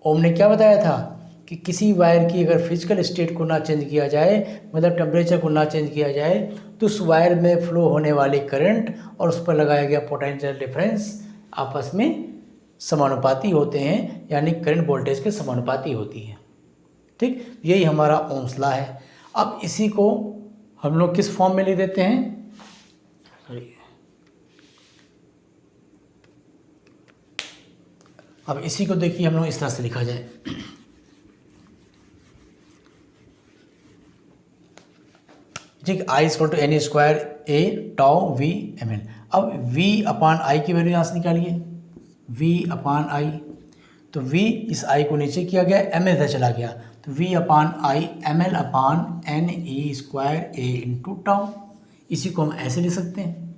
ओम ने क्या बताया था कि किसी वायर की अगर फिजिकल स्टेट को ना चेंज किया जाए, मतलब टेम्परेचर को ना चेंज किया जाए, तो उस वायर में फ्लो होने वाली करंट और उस पर लगाया गया पोटेंशियल डिफरेंस आपस में समानुपाती होते हैं, यानी करंट वोल्टेज के समानुपाती होती है। ठीक, यही हमारा ओम्स लॉ है। अब इसी को हम लोग किस फॉर्म में लिख देते हैं, अब इसी को देखिए हम लोग इस तरह से लिखा जाए, ठीक, I equal to NE square A टाउ V ml। अब V अपान I की वैल्यू यहाँ से निकालिए, V अपान I, तो V इस I को नीचे किया गया, ml इधर चला गया, तो V upon I ml upon NE square A into tau. इसी को हम ऐसे लिख सकते हैं,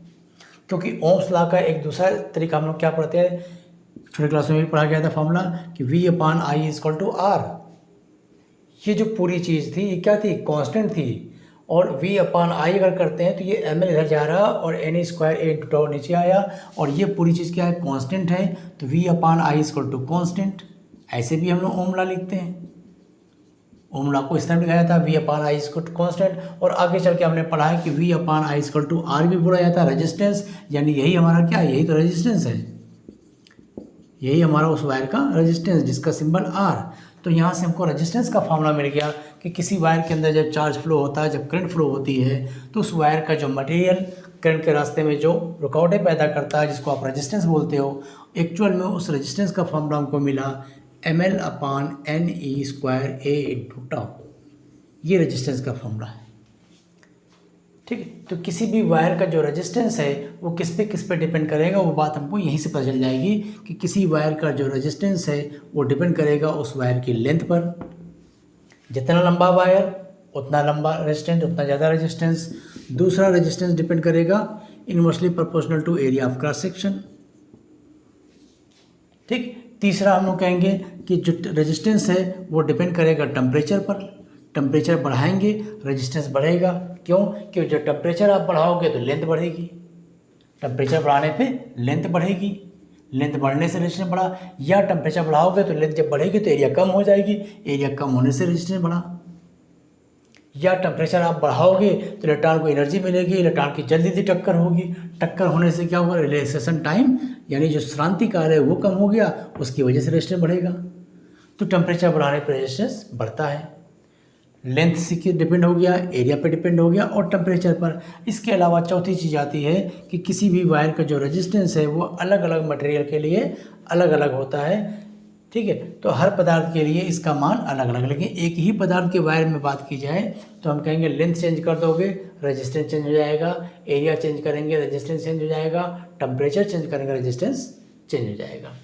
क्योंकि ओम्स लॉ का एक दूसरा तरीका हम लोग क्या पढ़ते हैं, छोटे क्लास में भी पढ़ा गया था फॉर्मूला कि V upon I equal to R। ये जो पूरी चीज़ थी ये क्या थी, कांस्टेंट थी, और V अपान I अगर करते हैं तो ये ml इधर जा रहा और NE square A into tau नीचे आया, और ये पूरी चीज़ क्या है, कांस्टेंट है, तो V upon I equal to constant. ऐसे भी हम लोग ओम लॉ लिखते हैं। ओम लॉ को इस तरह लिखा जाता है, V upon I equal to constant. और आगे चल के हमने पढ़ा है कि V upon I equal to R भी बोला जाता है, रेजिस्टेंस, यानी यही हमारा क्या है, यही तो रेजिस्टेंस है, यही हमारा उस वायर का रेजिस्टेंस जिसका सिंबल आर। तो यहाँ से हमको रेजिस्टेंस का फॉर्मूला मिल गया कि किसी वायर के अंदर जब चार्ज फ्लो होता है, जब करंट फ्लो होती है, तो उस वायर का जो मटेरियल करंट के रास्ते में जो रुकावटें पैदा करता है, जिसको आप रेजिस्टेंस बोलते हो, एक्चुअल में उस रेजिस्टेंस का फॉर्मूला हमको मिला ml अपान एन ई स्क्वायर ए इंटू टाउ। ये रेजिस्टेंस का फॉर्मूला है। ठीक है, तो किसी भी वायर का जो रेजिस्टेंस है वो किस पे डिपेंड करेगा, वो बात हमको यहीं से पता चल जाएगी कि किसी वायर का जो रेजिस्टेंस है वो डिपेंड करेगा उस वायर की लेंथ पर। जितना लंबा वायर उतना लंबा रेजिस्टेंस, उतना ज़्यादा रेजिस्टेंस। दूसरा रेजिस्टेंस डिपेंड करेगा inversely proportional to area of cross section. ठीक, तीसरा हम लोग कहेंगे कि जो रेजिस्टेंस है वो डिपेंड करेगा टेम्परेचर पर। टेम्परेचर बढ़ाएंगे रेजिस्टेंस बढ़ेगा। क्यों? क्योंकि जब टेम्परेचर आप बढ़ाओगे तो लेंथ बढ़ेगी, टेम्परेचर बढ़ाने पे लेंथ बढ़ेगी, लेंथ बढ़ने से रेजिस्टेंस बढ़ा। या टेम्परेचर बढ़ाओगे तो लेंथ जब बढ़ेगी तो एरिया कम हो जाएगी, एरिया कम होने से रेजिस्टेंस बढ़ा। या टेम्परेचर आप बढ़ाओगे तो इलेक्ट्रॉन को एनर्जी मिलेगी, इलेक्ट्रॉन की जल्दी से टक्कर होगी, टक्कर होने से क्या होगा, रिलैक्सेशन टाइम यानी जो श्रांति काल है वो कम हो गया, उसकी वजह से रेजिस्टेंस बढ़ेगा। तो टेम्परेचर बढ़ाने पर रेजिस्टेंस बढ़ता है। लेंथ से डिपेंड हो गया, एरिया पे डिपेंड हो गया और टेम्परेचर पर। इसके अलावा चौथी चीज़ आती है कि किसी भी वायर का जो रेजिस्टेंस है वो अलग अलग मटेरियल के लिए अलग अलग होता है। ठीक है, तो हर पदार्थ के लिए इसका मान अलग अलग। लेकिन एक ही पदार्थ के वायर में बात की जाए तो हम कहेंगे लेंथ चेंज कर दोगे रेजिस्टेंस चेंज हो जाएगा, एरिया चेंज करेंगे रेजिस्टेंस चेंज हो जाएगा, टेम्परेचर चेंज करेंगे रेजिस्टेंस चेंज हो जाएगा।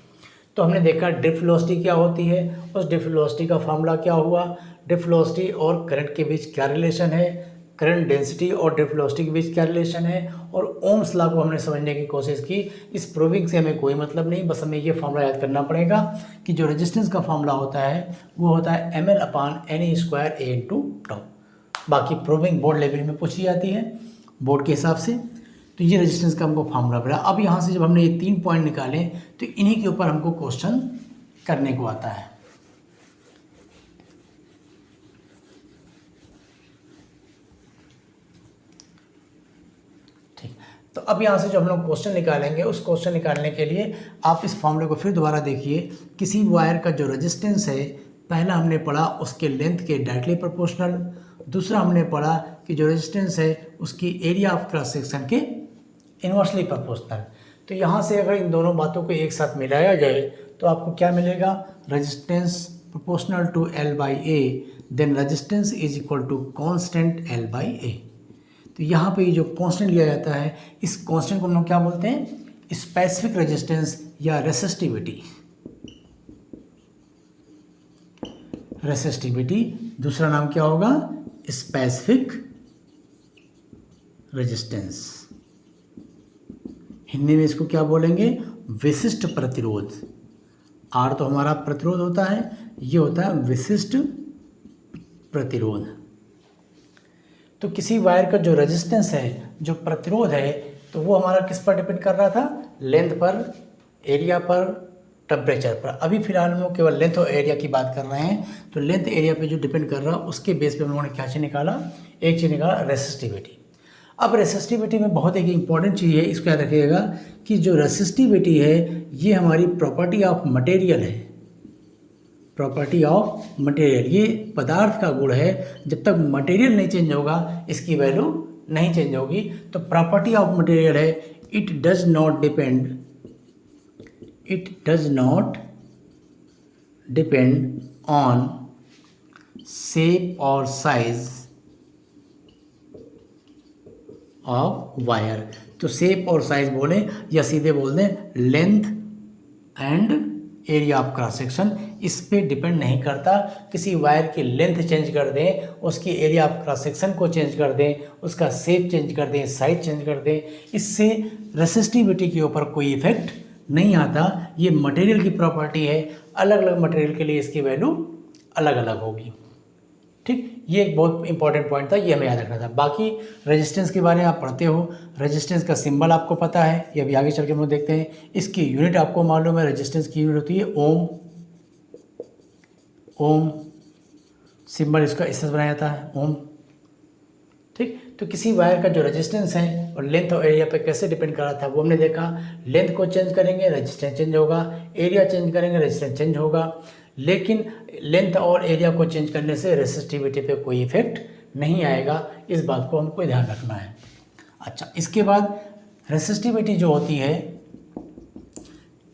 तो हमने देखा ड्रिफ्ट वेलोसिटी क्या होती है, उस ड्रिफ्ट वेलोसिटी का फॉर्मूला क्या हुआ, ड्रिफ्ट वेलोसिटी और करंट के बीच क्या रिलेशन है, करंट डेंसिटी और ड्रिफ्ट वेलोसिटी के बीच क्या रिलेशन है, और ओम्स लॉ को हमने समझने की कोशिश की। इस प्रूविंग से हमें कोई मतलब नहीं, बस हमें ये फॉर्मूला याद करना पड़ेगा कि जो रेजिस्टेंस का फॉर्मूला होता है वो होता है ml अपान एन ई स्क्वायर ए इंटू टाउ। बाकी प्रूविंग बोर्ड लेवल में पूछी जाती है बोर्ड के हिसाब से। तो ये रेजिस्टेंस का हमको फॉर्मूला मिला। अब यहाँ से जब हमने ये 3 पॉइंट निकाले तो इन्हीं के ऊपर हमको क्वेश्चन करने को आता है। ठीक, तो अब यहाँ से जो हम लोग क्वेश्चन निकालेंगे, उस क्वेश्चन निकालने के लिए आप इस फॉर्मूले को फिर दोबारा देखिए। किसी वायर का जो रेजिस्टेंस है, पहला हमने पढ़ा उसके लेंथ के डायरेक्टली प्रोपोर्शनल, दूसरा हमने पढ़ा कि जो रेजिस्टेंस है उसकी एरिया ऑफ क्रॉस सेक्शन के इन्वर्सली प्रोपोर्शनल। तो यहाँ से अगर इन दोनों बातों को एक साथ मिलाया जाए तो आपको क्या मिलेगा, resistance proportional to L by A, then resistance is equal to constant L by A. तो यहाँ पे जो कांस्टेंट लिया जाता है, इस कांस्टेंट को हम लोग क्या बोलते हैं, स्पेसिफिक रेजिस्टेंस या रेसिस्टिविटी। रेसिस्टिविटी दूसरा नाम क्या होगा, स्पेसिफिक रेजिस्टेंस। हिंदी में इसको क्या बोलेंगे, विशिष्ट प्रतिरोध। आर तो हमारा प्रतिरोध होता है, ये होता है विशिष्ट प्रतिरोध। तो किसी वायर का जो रेजिस्टेंस है, जो प्रतिरोध है, तो वो हमारा किस पर डिपेंड कर रहा था, लेंथ पर, एरिया पर, टेम्परेचर पर। अभी फिलहाल हम लोग केवल लेंथ और एरिया की बात कर रहे हैं। तो लेंथ एरिया पे जो डिपेंड कर रहा है उसके बेस पे हम लोगों ने क्या चीज़ निकाला, एक चीज़ निकाला रेसिस्टिविटी। अब रेसिस्टिविटी में बहुत एक इंपॉर्टेंट चीज़ है, इसको याद रखिएगा कि जो रेसिस्टिविटी है ये हमारी प्रॉपर्टी ऑफ मटेरियल है। प्रॉपर्टी ऑफ मटेरियल, ये पदार्थ का गुण है। जब तक मटेरियल नहीं चेंज होगा इसकी वैल्यू नहीं चेंज होगी। तो प्रॉपर्टी ऑफ मटेरियल है, it does not depend on shape और साइज ऑफ वायर। तो शेप और साइज बोले या सीधे बोल दें length and area of cross section, इस पे डिपेंड नहीं करता। किसी वायर की लेंथ चेंज कर दें, उसकी एरिया ऑफ क्रॉस सेक्शन को चेंज कर दें, उसका शेप चेंज कर दें, साइज चेंज कर दें, इससे रेसिस्टिविटी के ऊपर कोई इफेक्ट नहीं आता। ये मटेरियल की प्रॉपर्टी है, अलग अलग मटेरियल के लिए इसकी वैल्यू अलग अलग होगी। ठीक, ये एक बहुत इंपॉर्टेंट पॉइंट था, ये हमें याद रखना था। बाकी रेजिस्टेंस के बारे में आप पढ़ते हो, रेजिस्टेंस का सिंबल आपको पता है, ये अभी आगे चल के हम लोग देखते हैं। इसकी यूनिट आपको मालूम है, रेजिस्टेंस की यूनिट होती है ओम। सिंबल इसका इस तरह बनाया जाता है ओम। ठीक, तो किसी वायर का जो रेजिस्टेंस है और लेंथ और एरिया पे कैसे डिपेंड कर रहा था वो हमने देखा। लेंथ को चेंज करेंगे रेजिस्टेंस चेंज होगा, एरिया चेंज करेंगे रेजिस्टेंस चेंज होगा, लेकिन लेंथ और एरिया को चेंज करने से रेसिस्टिविटी पे कोई इफेक्ट नहीं आएगा। इस बात को हमको ध्यान रखना है। अच्छा, इसके बाद रेसिस्टिविटी जो होती है,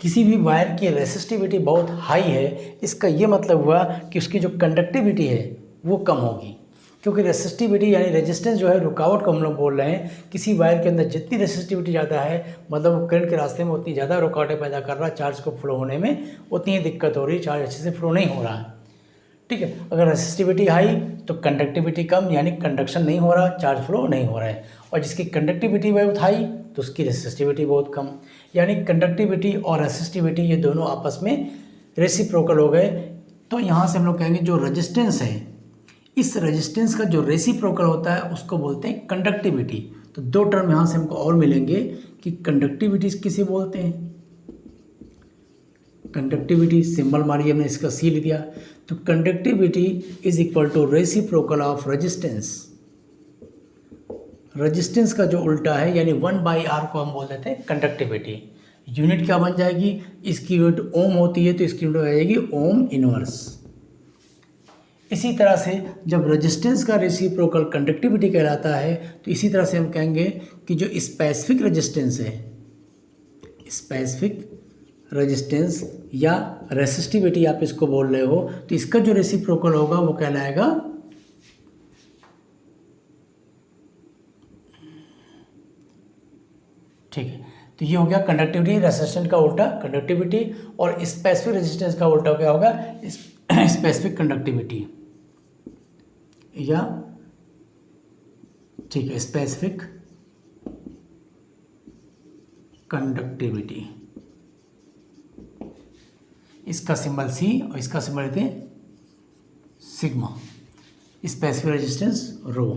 किसी भी वायर की रेसिस्टिविटी बहुत हाई है, इसका ये मतलब हुआ कि उसकी जो कंडक्टिविटी है वो कम होगी, क्योंकि रेसिस्टिविटी यानी रेजिस्टेंस जो है रुकावट को हम लोग बोल रहे हैं। किसी वायर के अंदर जितनी रेसिस्टिविटी ज़्यादा है मतलब वो करंट के रास्ते में उतनी ज़्यादा रुकावटें पैदा कर रहा है, चार्ज को फ्लो होने में उतनी ही दिक्कत हो रही है, चार्ज अच्छे से फ्लो नहीं हो रहा है। ठीक है, अगर रेसिस्टिविटी हाई तो कंडक्टिविटी कम, यानी कंडक्शन नहीं हो रहा, चार्ज फ्लो नहीं हो रहा है। और जिसकी कंडक्टिविटी बहुत हाई तो उसकी रेसिस्टिविटी बहुत कम, यानी कंडक्टिविटी और रेसिस्टिविटी ये दोनों आपस में रेसिप्रोकल हो गए। तो यहाँ से हम लोग कहेंगे जो रेजिस्टेंस है, इस रेजिस्टेंस का जो रेसिप्रोकल होता है उसको बोलते हैं कंडक्टिविटी। तो दो टर्म यहाँ से हमको और मिलेंगे कि कंडक्टिविटी किसे बोलते हैं। कंडक्टिविटी सिंबल मारिए, हमने इसका सी लिख दिया। तो conductivity is equal to reciprocal of resistance. Resistance का जो उल्टा है यानी 1/r को हम बोल देते हैं कंडक्टिविटी। यूनिट क्या बन जाएगी, इसकी यूनिट ओम होती है तो इसकी यूनिट हो जाएगी ओम इनवर्स। इसी तरह से जब रेजिस्टेंस का रेसिप्रोकल कंडक्टिविटी कहलाता है तो इसी तरह से हम कहेंगे कि जो स्पेसिफिक रेजिस्टेंस है, स्पेसिफिक रेजिस्टेंस या रेसिस्टिविटी आप इसको बोल रहे हो, तो इसका जो रेसिप्रोकल होगा वो कहलाएगा ठीक है। तो ये हो गया कंडक्टिविटी, रेसिस्टेंस का उल्टा कंडक्टिविटी, और स्पेसिफिक रेजिस्टेंस का उल्टा क्या होगा, स्पेसिफिक कंडक्टिविटी या ठीक है स्पेसिफिक कंडक्टिविटी। इसका सिंबल सी और इसका सिंबल लेते हैं सिग्मा। स्पेसिफिक रेजिस्टेंस रो।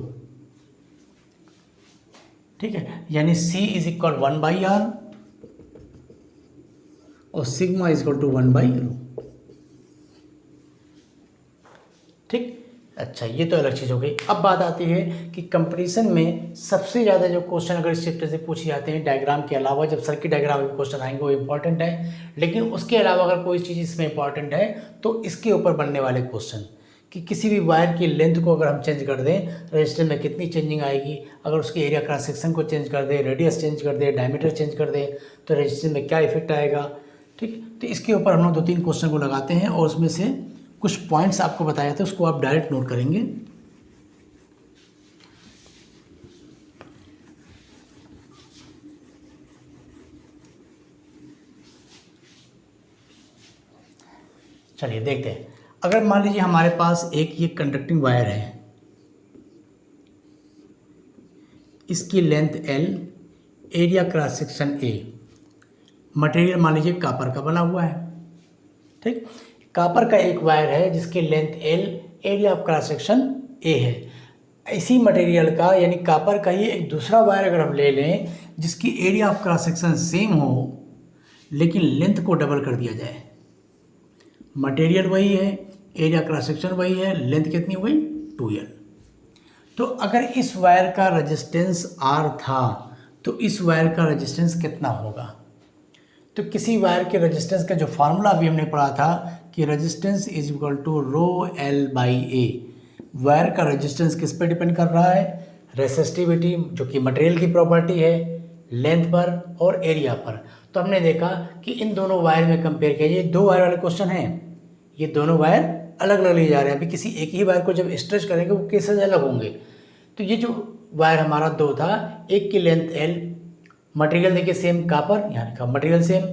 ठीक है, यानी C इज इक्वल 1/r और सिग्मा इज इक्वल टू 1/रो। ठीक, अच्छा ये तो अलग चीज़ हो गई। अब बात आती है कि कंपटीशन में सबसे ज़्यादा जो क्वेश्चन अगर इस चैप्टर से पूछे जाते हैं डायग्राम के अलावा, जब सर्किट डायग्राम में क्वेश्चन आएंगे वो इंपॉर्टेंट है, लेकिन उसके अलावा अगर कोई चीज़ इसमें इंपॉर्टेंट है तो इसके ऊपर बनने वाले क्वेश्चन कि किसी भी वायर की लेंथ को अगर हम चेंज कर दें रेजिस्टेंस में कितनी चेंजिंग आएगी, अगर उसके एरिया क्रॉस सेक्शन को चेंज कर दें, रेडियस चेंज कर दें, डायमीटर चेंज कर दें तो रेजिस्टेंस में क्या इफेक्ट आएगा। ठीक, तो इसके ऊपर हम लोग 2-3 क्वेश्चन को लगाते हैं और उसमें से कुछ पॉइंट्स आपको बताए जाते हैं, उसको आप डायरेक्ट नोट करेंगे। चलिए देखते हैं। अगर मान लीजिए हमारे पास एक ये कंडक्टिंग वायर है, इसकी length L, area cross section A, material मान लीजिए कापर का बना हुआ है। ठीक, कापर का एक वायर है जिसकी length L, area of cross section A है। इसी मटेरियल का यानी कापर का ही एक दूसरा वायर अगर हम ले लें जिसकी area of cross section same हो लेकिन लेंथ को डबल कर दिया जाए, मटेरियल वही है, एरिया क्रॉस सेक्शन वही है, लेंथ कितनी हो गई 2L। तो अगर इस वायर का रेजिस्टेंस R था तो इस वायर का रेजिस्टेंस कितना होगा। तो किसी वायर के रेजिस्टेंस का जो फार्मूला अभी हमने पढ़ा था कि resistance is equal to ρL/A। Wire का रेजिस्टेंस किस पर डिपेंड कर रहा है, रेसिस्टिविटी जो कि मटेरियल की प्रॉपर्टी है, लेंथ पर और एरिया पर। तो हमने देखा कि इन दोनों वायर में कंपेयर किया, ये 2 वायर वाले क्वेश्चन हैं, ये दोनों वायर अलग अलग लिए जा रहे हैं। अभी किसी एक ही वायर को जब स्ट्रेच करेंगे वो केसेस अलग होंगे। तो ये जो वायर हमारा 2 था, एक की लेंथ L, मटेरियल देखिए सेम कापर, यहाँ लिखा मटेरियल सेम,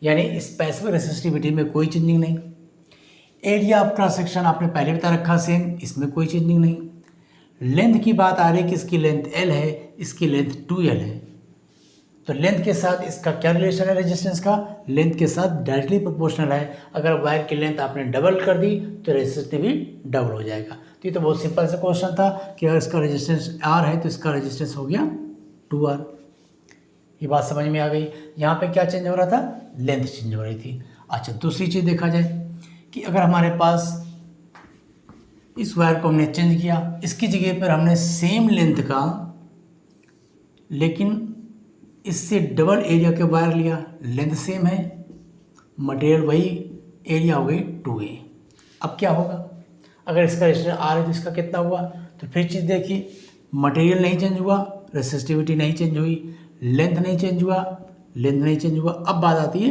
यानी स्पेसिफिक रेसिस्टिविटी में कोई चेंजिंग नहीं। एरिया ऑफ क्रॉस सेक्शन आपने पहले बता रखा सेम, इसमें कोई चेंजिंग नहीं। लेंथ की बात आ रही है कि इसकी लेंथ L है, इसकी लेंथ 2L है। तो लेंथ के साथ इसका क्या रिलेशन है, रेजिस्टेंस का लेंथ के साथ डायरेक्टली प्रोपोर्शनल है। अगर वायर की लेंथ आपने डबल कर दी तो रेजिस्टेंस भी डबल हो जाएगा। तो ये तो बहुत सिंपल सा क्वेश्चन था कि अगर इसका रेजिस्टेंस R है तो इसका रेजिस्टेंस हो गया 2R। ये बात समझ में आ गई। यहाँ पे क्या चेंज हो रहा था, लेंथ चेंज हो रही थी। अच्छा दूसरी चीज़ देखा जाए कि अगर हमारे पास इस वायर को हमने चेंज किया, इसकी जगह पर हमने सेम लेंथ का लेकिन इससे डबल एरिया के वायर लिया, लेंथ सेम है, मटेरियल वही, एरिया हो गई 2a। अब क्या होगा, अगर इसका रेजिस्टेंस R है तो इसका कितना हुआ, तो फिर चीज़ देखिए, मटेरियल नहीं चेंज हुआ, रेसिस्टिविटी नहीं चेंज हुई, लेंथ नहीं चेंज हुआ, लेंथ नहीं चेंज हुआ। अब बात आती है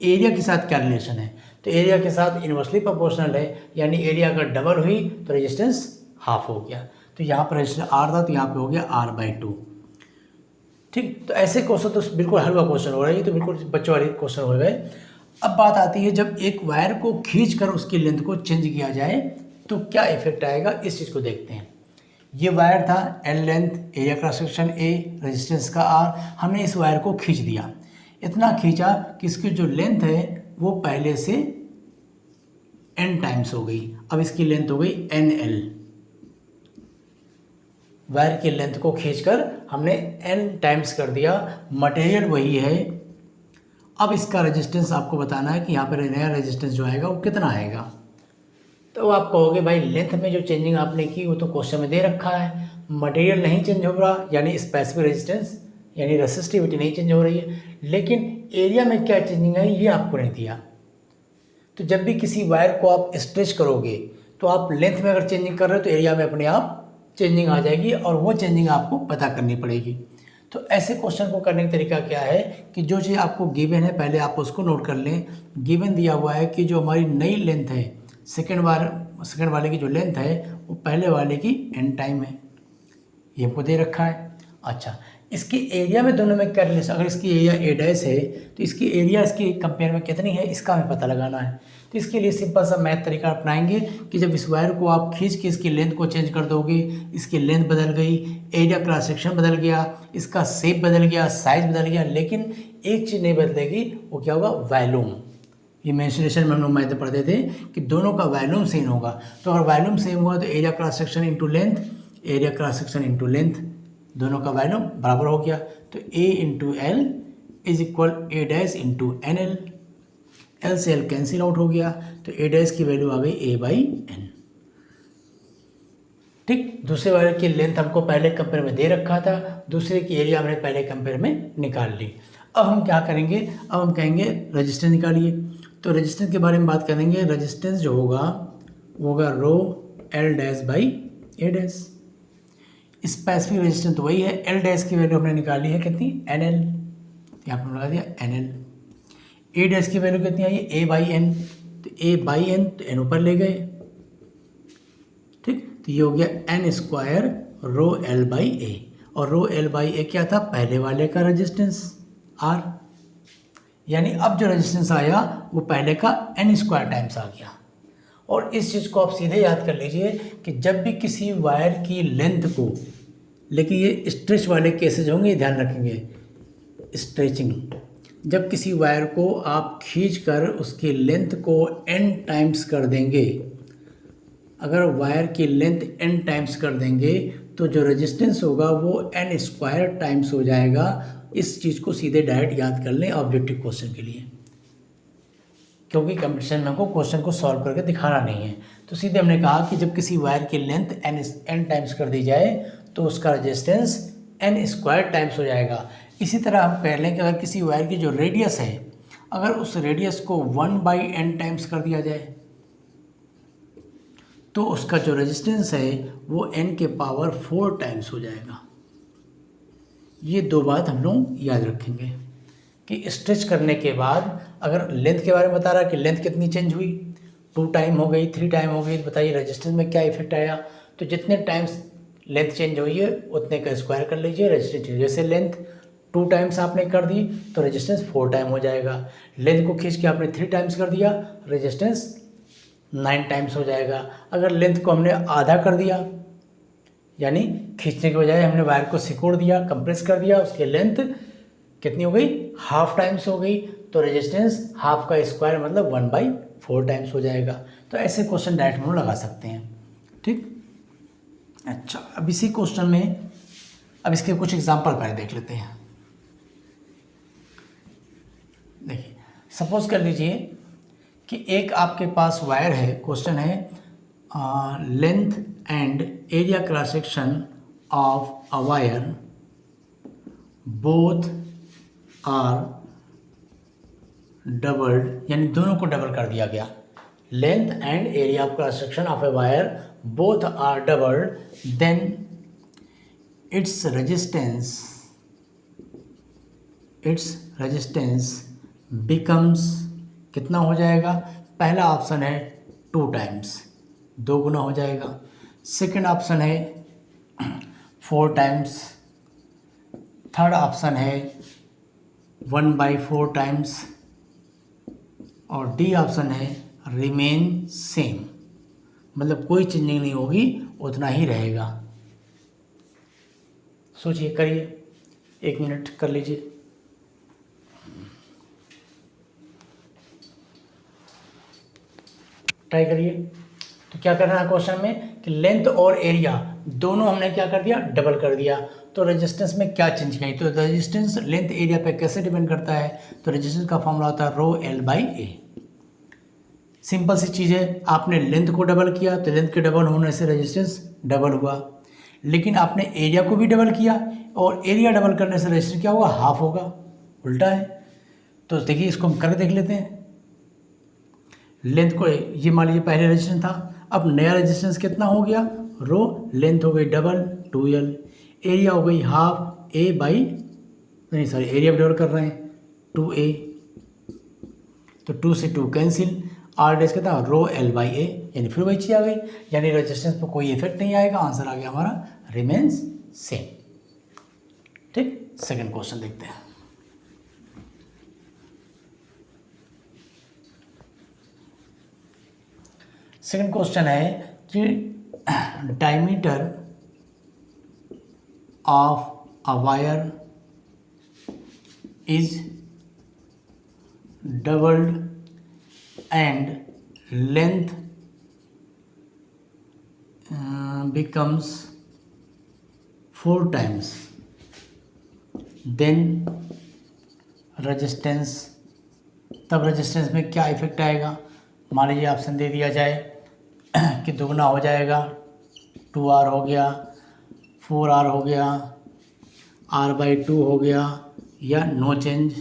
एरिया के साथ क्या रिलेशन है, तो एरिया के साथ इन्वर्सली प्रोपोर्शनल है, यानी एरिया अगर डबल हुई तो रेजिस्टेंस हाफ हो गया। तो यहाँ पर रेजिस्टेंस R था तो यहाँ पे हो गया R/2। ठीक, तो ऐसे क्वेश्चन तो बिल्कुल हलवा क्वेश्चन हो रहा है, ये तो बिल्कुल बच्चों वाले क्वेश्चन हो गए। अब बात आती है जब एक वायर को खींचकर उसकी लेंथ को चेंज किया जाए तो क्या इफेक्ट आएगा, इस चीज़ को देखते हैं। ये वायर था L length, area cross section A, resistance का R। हमने इस वायर को खींच दिया, इतना खींचा कि इसकी जो लेंथ है वो पहले से n टाइम्स हो गई। अब इसकी लेंथ हो गई NL। वायर की लेंथ को खींचकर हमने n टाइम्स कर दिया, मटेरियल वही है। अब इसका रेजिस्टेंस आपको बताना है कि यहाँ पर नया रेजिस्टेंस जो आएगा वो कितना आएगा। तो आप कहोगे भाई लेंथ में जो चेंजिंग आपने की वो तो क्वेश्चन में दे रखा है, मटेरियल नहीं चेंज हो रहा यानी स्पेसिफिक रेजिस्टेंस यानी रेसिस्टिविटी नहीं चेंज हो रही है, लेकिन एरिया में क्या चेंजिंग है ये आपको नहीं दिया। तो जब भी किसी वायर को आप स्ट्रेच करोगे तो आप लेंथ में अगर चेंजिंग कर रहे हो तो एरिया में अपने आप चेंजिंग आ जाएगी और वो चेंजिंग आपको पता करनी पड़ेगी। तो ऐसे क्वेश्चन को करने का तरीका क्या है कि जो चीज़ आपको गिवन है पहले आप उसको नोट कर लें। गिवन दिया हुआ है कि जो हमारी नई लेंथ है सेकेंड वाले की जो लेंथ है वो पहले वाले की n टाइम है, ये हमको दे रखा है। अच्छा, इसकी एरिया में दोनों में क्या रिलेशन, अगर इसकी एरिया A' है तो इसकी एरिया इसकी कंपेयर में कितनी है इसका हमें पता लगाना है। तो इसके लिए सिंपल सा मैथ तरीका अपनाएंगे कि जब इस वायर को आप खींच के इसकी लेंथ को चेंज कर दोगे, इसकी लेंथ बदल गई, एरिया क्रॉस सेक्शन बदल गया, इसका शेप बदल गया, साइज बदल गया, लेकिन एक चीज़ नहीं बदलेगी, वो क्या होगा, वॉल्यूम। ये मेंसुरेशन में हम लोग मैथ पढ़ते थे कि दोनों का वॉल्यूम सेम होगा। तो अगर वॉल्यूम सेम हुआ तो area cross section into length, area cross section into length, दोनों का वॉल्यूम बराबर हो गया। तो A into L is equal A' into NL, L से L कैंसिल आउट हो गया तो A' की वैल्यू आ गई A/n। ठीक, दूसरे वायर की लेंथ हमको पहले कंपेयर में दे रखा था, दूसरे की एरिया हमने पहले कंपेयर में निकाल ली। अब हम क्या करेंगे, अब हम कहेंगे रेजिस्टेंस निकालिए। तो रेजिस्टेंस के बारे में बात करेंगे। रेजिस्टेंस जो होगा वो होगा ρL'/A'। स्पेसिफिक रेजिस्टेंस तो वही है, L' की वैल्यू हमने निकाली है कितनी, NL, यहाँ पर लगा दिया NL। A' की वैल्यू कितनी आई, A/n, तो A/n तो n ऊपर ले गए। ठीक, तो ये हो गया n² ρL/A, और ρL/A क्या था, पहले वाले का रेजिस्टेंस R, यानी अब जो रेजिस्टेंस आया वो पहले का n² टाइम्स आ गया। और इस चीज़ को आप सीधे याद कर लीजिए कि जब भी किसी वायर की लेंथ को, लेकिन ये स्ट्रेच वाले केसेज होंगे, ध्यान रखेंगे, स्ट्रेचिंग, जब किसी वायर को आप खींचकर उसकी लेंथ को n टाइम्स कर देंगे, अगर वायर की लेंथ n टाइम्स कर देंगे तो जो रेजिस्टेंस होगा वो n² टाइम्स हो जाएगा। इस चीज़ को सीधे डायरेक्ट याद कर लें ऑब्जेक्टिव क्वेश्चन के लिए, क्योंकि कंपटीशन में हमको क्वेश्चन को सॉल्व करके दिखाना नहीं है। तो सीधे हमने कहा कि जब किसी वायर की लेंथ n टाइम्स कर दी जाए तो उसका रेजिस्टेंस n² टाइम्स हो जाएगा। इसी तरह हम कह लें कि अगर किसी वायर की जो रेडियस है, अगर उस रेडियस को 1/n टाइम्स कर दिया जाए तो उसका जो रेजिस्टेंस है वो n के पावर 4 टाइम्स हो जाएगा। ये दो बात हम लोग याद रखेंगे कि स्ट्रेच करने के बाद अगर लेंथ के बारे में बता रहा है कि लेंथ कितनी चेंज हुई, 2 टाइम हो गई, 3 टाइम हो गई, तो बताइए रेजिस्टेंस में क्या इफेक्ट आया। तो जितने टाइम्स लेंथ चेंज हुई है उतने का स्क्वायर कर लीजिए रेजिस्टेंस। जैसे लेंथ 2 टाइम्स आपने कर दी तो रेजिस्टेंस 4 टाइम हो जाएगा। लेंथ को खींच के आपने 3 टाइम्स कर दिया, रेजिस्टेंस 9 टाइम्स हो जाएगा। अगर लेंथ को हमने आधा कर दिया, यानी खींचने के बजाय हमने वायर को सिकोड़ दिया, कंप्रेस कर दिया, उसकी लेंथ कितनी हो गई, हाफ टाइम्स हो गई, तो रेजिस्टेंस हाफ का स्क्वायर मतलब 1/4 टाइम्स हो जाएगा। तो ऐसे क्वेश्चन डायरेक्ट हम लगा सकते हैं। ठीक, अच्छा, अब इसी क्वेश्चन में अब इसके कुछ एग्जाम्पल पहले देख लेते हैं। सपोज कर लीजिए कि एक आपके पास वायर है, क्वेश्चन है length and area cross section of a wire both are doubled, यानी दोनों को डबल कर दिया गया. Length and area of cross section of a wire both are doubled, then its resistance becomes, कितना हो जाएगा? पहला ऑप्शन है 2 टाइम्स, 2 गुना हो जाएगा. सेकंड ऑप्शन है 4 टाइम्स. थर्ड ऑप्शन है 1/4 टाइम्स. और डी ऑप्शन है रिमेन सेम, मतलब कोई चेंजिंग नहीं होगी, उतना ही रहेगा. सोचिए, करिए, 1 मिनट कर लीजिए. ट्राई करिए. तो क्या करना है क्वेश्चन में कि लेंथ और एरिया दोनों हमने क्या कर दिया? डबल कर दिया. तो रेजिस्टेंस में क्या चेंज करें? तो रेजिस्टेंस लेंथ एरिया पे कैसे डिपेंड करता है? तो रेजिस्टेंस का फॉर्मूला होता है rho L by A. Simple सी चीज़ है, आपने लेंथ को डबल किया तो लेंथ के डबल होने से रेजिस्टेंस डबल हुआ. लेकिन आपने एरिया को भी डबल किया और एरिया डबल करने से रेजिस्टेंस क्या होगा? हाफ होगा. उल्टा है. तो देखिए, इसको हम करके देख लेते हैं. लेंथ को, ये मान लीजिए पहले रेजिस्टेंस था, अब नया रेजिस्टेंस कितना हो गया? रो. लेंथ हो गई डबल 2L, एरिया हो गई हाफ A बाई, नहीं सॉरी, एरिया डबल कर रहे हैं 2A. तो 2 से 2 कैंसिल, आर डेज कितना? रो L बाई A, यानी फिर वही चीज़ आ गई, यानी रेजिस्टेंस पर कोई इफेक्ट नहीं आएगा. आंसर आ गया हमारा रिमेन्स सेम. ठीक, सेकंड क्वेश्चन देखते हैं. सेकंड क्वेश्चन है कि diameter of a wire is doubled and length becomes 4 times, then resistance. तब रेजिस्टेंस में क्या इफेक्ट आएगा? मान लीजिए ऑप्शन दे दिया जाए कि दुगना हो जाएगा, 2R हो गया, 4R हो गया, R/2 हो गया, या नो चेंज,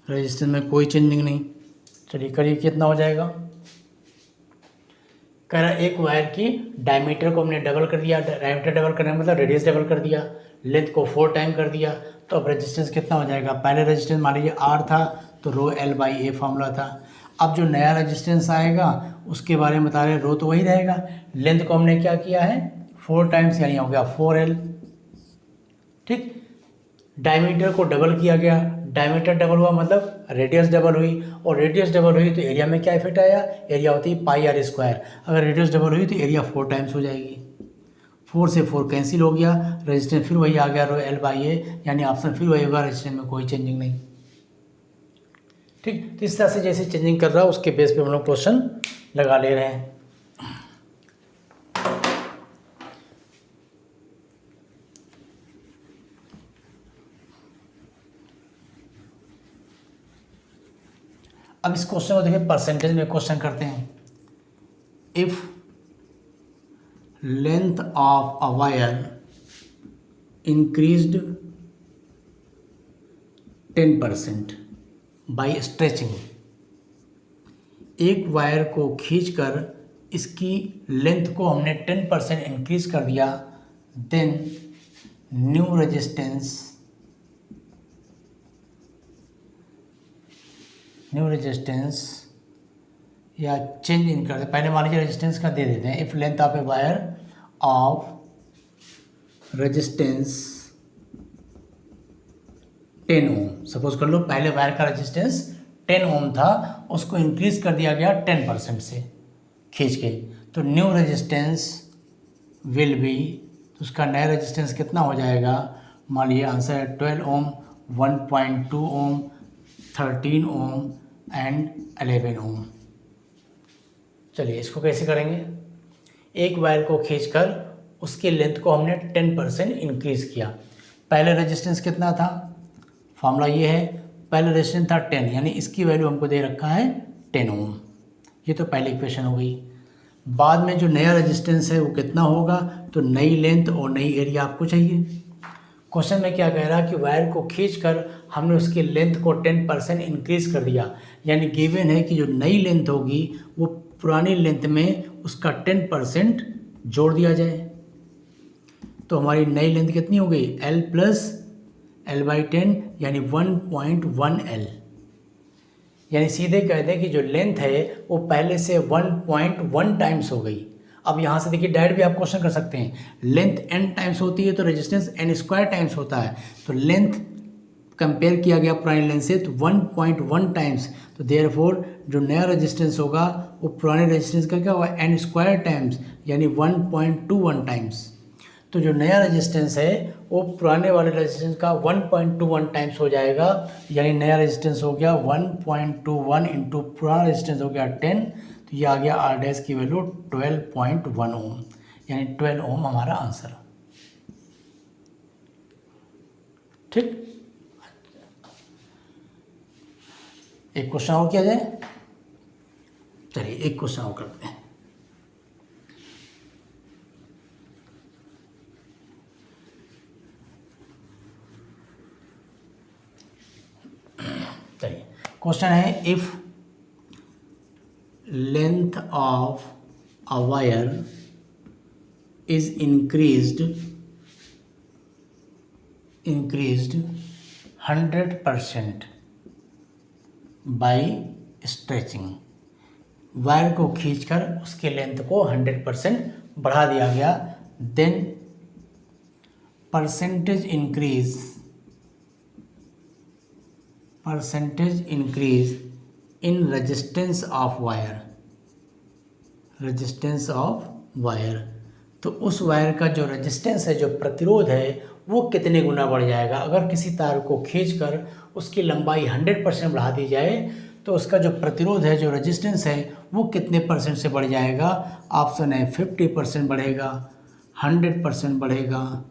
रेजिस्टेंस में कोई चेंजिंग नहीं. चलिए करिए, कितना हो जाएगा? कह रहा एक वायर की डायमीटर को हमने डबल कर दिया. डायमीटर डबल करने का मतलब रेडियस डबल कर दिया, लेंथ को 4 टाइम कर दिया. तो अब रेजिस्टेंस कितना हो जाएगा? पहले रेजिस्टेंस मान लीजिए R था, तो रो L बाई ए फॉर्मूला था. अब जो नया रेजिस्टेंस आएगा उसके बारे में बता रहे, रो तो वही रहेगा. लेंथ को हमने क्या किया है? 4 टाइम्स, यानी हो गया 4L. ठीक, डायमीटर को डबल किया गया. डायमीटर डबल हुआ मतलब रेडियस डबल हुई, और रेडियस डबल हुई तो एरिया में क्या इफेक्ट आया? एरिया होती है πr². अगर रेडियस डबल हुई तो एरिया 4 टाइम्स हो जाएगी. 4 से 4 कैंसिल हो गया, रेजिस्टेंस फिर वही आ गया रो L बाई ए, यानी ऑप्शन फिर वही होगा, रेजिस्टेंस में कोई चेंजिंग नहीं. ठीक, तो इस तरह से जैसे चेंजिंग कर रहा है उसके बेस पे हम लोग क्वेश्चन लगा ले रहे हैं. अब इस क्वेश्चन को देखिए, परसेंटेज में क्वेश्चन करते हैं. If length of a wire increased 10% by stretching, एक वायर को खींचकर इसकी लेंथ को हमने 10% इंक्रीज कर दिया, देन न्यू रेजिस्टेंस या चेंज इन कर दे. पहले मान लीजिए रेजिस्टेंस का दे देते हैं. If length of a wire of resistance 10 ohm, suppose कर लो पहले वायर का रेजिस्टेंस 10 ओम था, उसको इंक्रीज कर दिया गया 10% से खींच के, तो न्यू रेजिस्टेंस विल बी, तो उसका नया रेजिस्टेंस कितना हो जाएगा? मान लीजिए आंसर है 12 ओम, 1.2 ओम, 13 ओम एंड 11 ओम. चलिए इसको कैसे करेंगे? एक वायर को खींचकर उसकी लेंथ को हमने 10% इंक्रीज किया. पहले रेजिस्टेंस कितना था? फॉर्मूला ये है, पहले रेजिस्टेंस था 10, यानी इसकी वैल्यू हमको दे रखा है 10 ओम. ये तो पहली इक्वेशन हो गई. बाद में जो नया रेजिस्टेंस है वो कितना होगा, तो नई लेंथ और नई एरिया आपको चाहिए। क्वेश्चन में क्या कह रहा है कि वायर को खींचकर हमने उसकी लेंथ को 10% इंक्रीज कर दिया, यानी गिवन है कि जो नई लेंथ होगी वो पुरानी लेंथ में उसका 10% जोड़ दिया जाए। तो हमारी नई लेंथ कितनी हो गई, L प्लस L/10 यानी 1.1L, यानी सीधे कह दें कि जो लेंथ है वो पहले से 1.1 टाइम्स हो गई। अब यहाँ से देखिए डायरेक्ट भी आप क्वेश्चन कर सकते हैं, लेंथ n टाइम्स होती है तो रेजिस्टेंस n² टाइम्स होता है, तो लेंथ कंपेयर किया गया पुरानी लेंथ से तो 1.1 टाइम्स, तो देयरफॉर जो नया रेजिस्टेंस होगा वो पुराने रेजिस्टेंस का क्या होगा, n² टाइम्स यानी 1.21 टाइम्स। तो जो नया रेजिस्टेंस है वो पुराने वाले रेजिस्टेंस का 1.21 टाइम्स हो जाएगा, यानी नया रेजिस्टेंस हो गया 1.21 इंटू पुराना रेजिस्टेंस हो गया 10, तो ये आ गया आर डैश की वैल्यू 12.1 ओम, यानी 12 ओम हमारा आंसर। ठीक, एक क्वेश्चन और किया जाए, चलिए एक क्वेश्चन और करते हैं। चलिए क्वेश्चन है, if length of a wire is increased 100% by stretching, wire को खींचकर उसके लेंथ को 100% बढ़ा दिया गया, then percentage increase in resistance of wire, तो उस वायर का जो रेजिस्टेंस है, जो प्रतिरोध है, वो कितने गुना बढ़ जाएगा। अगर किसी तार को खींचकर उसकी लंबाई 100% बढ़ा दी जाए तो उसका जो प्रतिरोध है, जो रेजिस्टेंस है, वो कितने परसेंट से बढ़ जाएगा। ऑप्शन है 50% बढ़ेगा, 100% बढ़ेगा,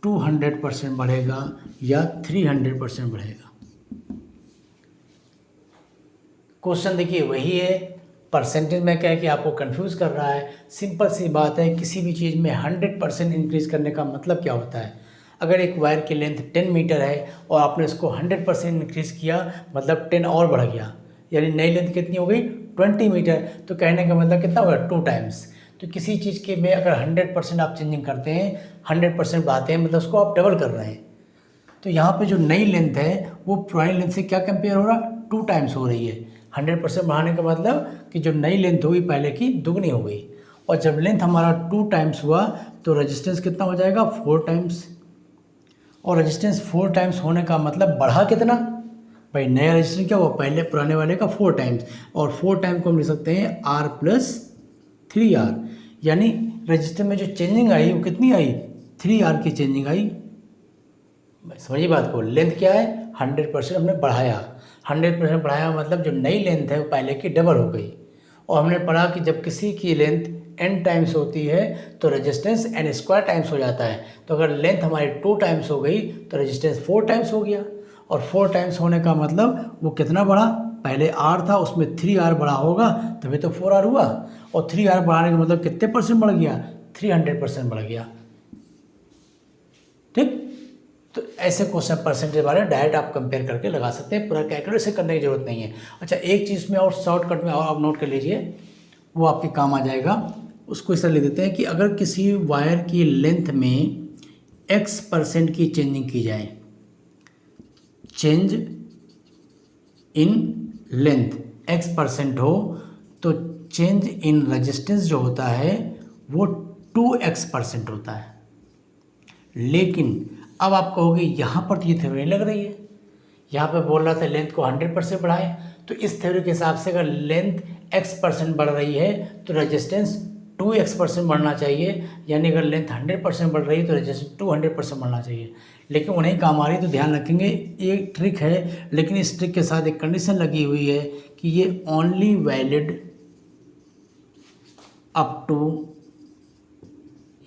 200% बढ़ेगा या 300% बढ़ेगा। क्वेश्चन देखिए वही है, परसेंटेज में क्या है कि आपको कंफ्यूज कर रहा है। सिंपल सी बात है, किसी भी चीज़ में 100% इंक्रीज करने का मतलब क्या होता है। अगर एक वायर की लेंथ 10 मीटर है और आपने उसको 100% इंक्रीज किया, मतलब 10 और बढ़ गया, यानी नई लेंथ कितनी हो गई 20 मीटर, तो कहने का मतलब कितना होगा 2 टाइम्स। तो किसी चीज़ के में अगर 100% आप चेंजिंग करते हैं, 100% बढ़ाते हैं, मतलब उसको आप डबल कर रहे हैं। तो यहाँ पे जो नई लेंथ है वो पुरानी लेंथ से क्या कंपेयर हो रहा, 2 टाइम्स हो रही है। 100% बढ़ाने का मतलब कि जो नई लेंथ होगी पहले की दुगनी हो गई, और जब लेंथ हमारा 2 टाइम्स हुआ तो रेजिस्टेंस कितना हो जाएगा 4 टाइम्स, और रेजिस्टेंस 4 टाइम्स होने का मतलब बढ़ा कितना, भाई नया रेजिस्टेंस क्या हुआ, पहले पुराने वाले का 4 टाइम्स, और 4 टाइम को हम लिख सकते हैं R प्लस 3R, यानी रेजिस्टेंस में जो चेंजिंग आई वो कितनी आई, 3R की चेंजिंग आई। समझिए बात को, लेंथ क्या है 100% हमने बढ़ाया, 100% बढ़ाया मतलब जो नई लेंथ है वो पहले की डबल हो गई। और हमने पढ़ा कि जब किसी की लेंथ n टाइम्स होती है तो रेजिस्टेंस n² टाइम्स हो जाता है। तो अगर लेंथ हमारी 2 टाइम्स हो गई तो रेजिस्टेंस 4 टाइम्स हो गया, और 4 टाइम्स होने का मतलब वो कितना बढ़ा, पहले R था उसमें 3R बढ़ा होगा तभी तो 4R हुआ, और 3R बढ़ाने का मतलब कितने परसेंट बढ़ गया, 300% बढ़ गया। ठीक, तो ऐसे क्वेश्चन परसेंटेज वाले डायरेक्ट आप कंपेयर करके लगा सकते हैं, पूरा कैलकुलेशन करने की जरूरत नहीं है। अच्छा, एक चीज़ में और शॉर्टकट में और आप नोट कर लीजिए, वो आपके काम आ जाएगा। उसको इस तरह लिख देते हैं कि अगर किसी वायर की लेंथ में x% की चेंजिंग की जाए, चेंज इन लेंथ x% हो, तो चेंज इन रेजिस्टेंस जो होता है वो 2x% होता है। लेकिन अब आप कहोगे यहाँ पर तो ये थ्योरी नहीं लग रही है, यहाँ पे बोल रहा था लेंथ को 100% बढ़ाएं, तो इस थ्योरी के हिसाब से अगर लेंथ x% बढ़ रही है तो रेजिस्टेंस 2x% बढ़ना चाहिए, यानी अगर लेंथ 100% बढ़ रही है तो रेजिस्टेंस 200% बढ़ना चाहिए। लेकिन वो नहीं काम आ रही, तो ध्यान रखेंगे ये ट्रिक है, लेकिन इस ट्रिक के साथ एक कंडीशन लगी हुई है कि ये ओनली वैलिड अप टू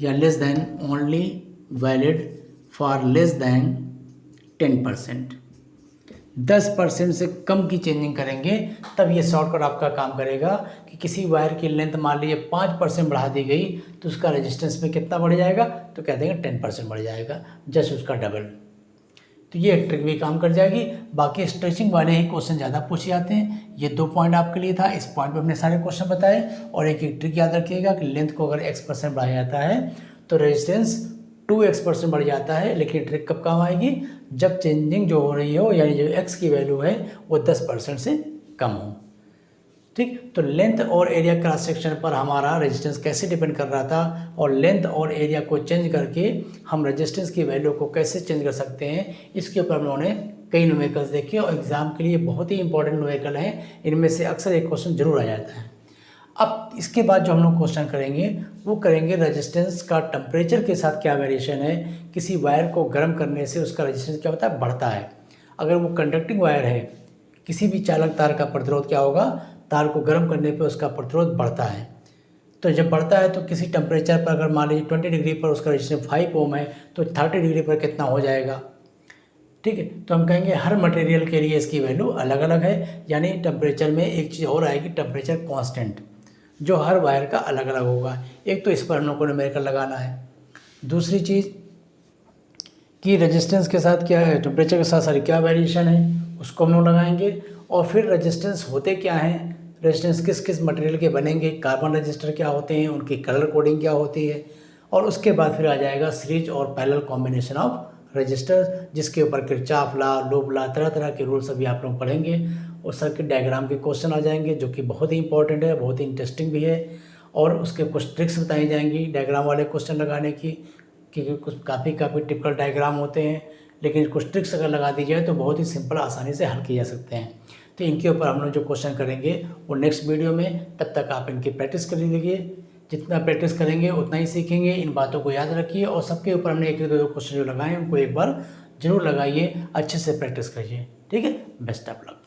या less than, only valid for less than 10%, 10% से कम की चेंजिंग करेंगे तब ये शॉर्टकट आपका काम करेगा कि किसी वायर की लेंथ मान लीजिए 5% बढ़ा दी गई तो उसका रेजिस्टेंस में कितना बढ़ जाएगा, तो कह देंगे 10% बढ़ जाएगा, जस्ट उसका डबल। तो ये एक ट्रिक भी काम कर जाएगी। बाकी स्ट्रेचिंग वाले ही क्वेश्चन ज़्यादा पूछे जाते हैं। ये 2 पॉइंट आपके लिए था, इस पॉइंट पे हमने सारे क्वेश्चन बताए। और एक ट्रिक याद रखिएगा कि लेंथ को अगर x% बढ़ाया जाता है तो रेजिस्टेंस 2x% बढ़ जाता है, लेकिन ट्रिक कब काम आएगी, जब चेंजिंग जो हो रही हो यानी जो x की वैल्यू है वो 10% से कम हो। ठीक, तो लेंथ और एरिया क्रॉस सेक्शन पर हमारा रेजिस्टेंस कैसे डिपेंड कर रहा था, और लेंथ और एरिया को चेंज करके हम रेजिस्टेंस की वैल्यू को कैसे चेंज कर सकते हैं, इसके ऊपर हम लोगों ने कई न्यूमेरिकल्स देखे और एग्जाम के लिए बहुत ही इंपॉर्टेंट न्यूमेरिकल हैं। इनमें से अक्सर एक क्वेश्चन जरूर आ जाता है। अब इसके बाद जो हम लोग क्वेश्चन करेंगे वो करेंगे रेजिस्टेंस का टेम्परेचर के साथ क्या वेरिएशन है। किसी वायर को गर्म करने से उसका रेजिस्टेंस क्या होता है, बढ़ता है। अगर वो कंडक्टिंग वायर है, किसी भी चालक तार का प्रतिरोध क्या होगा, तार को गर्म करने पे उसका प्रतिरोध बढ़ता है। तो जब बढ़ता है तो किसी टेम्परेचर पर अगर मान लीजिए 20 डिग्री पर उसका रेजिस्टेंस 5 ओम है तो 30 डिग्री पर कितना हो जाएगा। ठीक है, तो हम कहेंगे हर मटेरियल के लिए इसकी वैल्यू अलग अलग है, यानी टेम्परेचर में एक चीज़ और आएगी, टेम्परेचर कांस्टेंट, जो हर वायर का अलग अलग होगा। एक तो इस पर हम लोग को न्यूमेरिकल लगाना है। दूसरी चीज़ कि रेजिस्टेंस के साथ क्या है, टेम्परेचर के साथ सारी क्या वेरिएशन है उसको हम लोग लगाएंगे। और फिर रेजिस्टेंस होते क्या हैं, रेजिस्टेंस किस किस मटेरियल के बनेंगे, कार्बन रेजिस्टर क्या होते हैं, उनकी कलर कोडिंग क्या होती है। और उसके बाद फिर आ जाएगा सीरीज और पैरेलल कॉम्बिनेशन ऑफ रजिस्टर, जिसके ऊपर किरचॉफ लॉ, लूप लॉ, तरह तरह के रूल्स अभी आप लोग पढ़ेंगे। और सर्किट डायग्राम के क्वेश्चन आ जाएंगे जो कि बहुत ही इंपॉर्टेंट है, बहुत ही इंटरेस्टिंग भी है। और उसके कुछ ट्रिक्स बताई जाएंगी डायग्राम वाले क्वेश्चन लगाने की, क्योंकि कुछ काफ़ी टिपिकल डायग्राम होते हैं, लेकिन कुछ ट्रिक्स अगर लगा दी जाए तो बहुत ही सिंपल आसानी से हल किए जा सकते हैं। तो इनके ऊपर हम लोग जो क्वेश्चन करेंगे वो नेक्स्ट वीडियो में, तब तक आप इनकी प्रैक्टिस कर लीजिए। जितना प्रैक्टिस करेंगे उतना ही सीखेंगे। इन बातों को याद रखिए और सबके ऊपर हमने एक दो क्वेश्चन जो लगाए हैं उनको एक बार जरूर लगाइए, अच्छे से प्रैक्टिस करिए। ठीक है, बेस्ट ऑफ लक।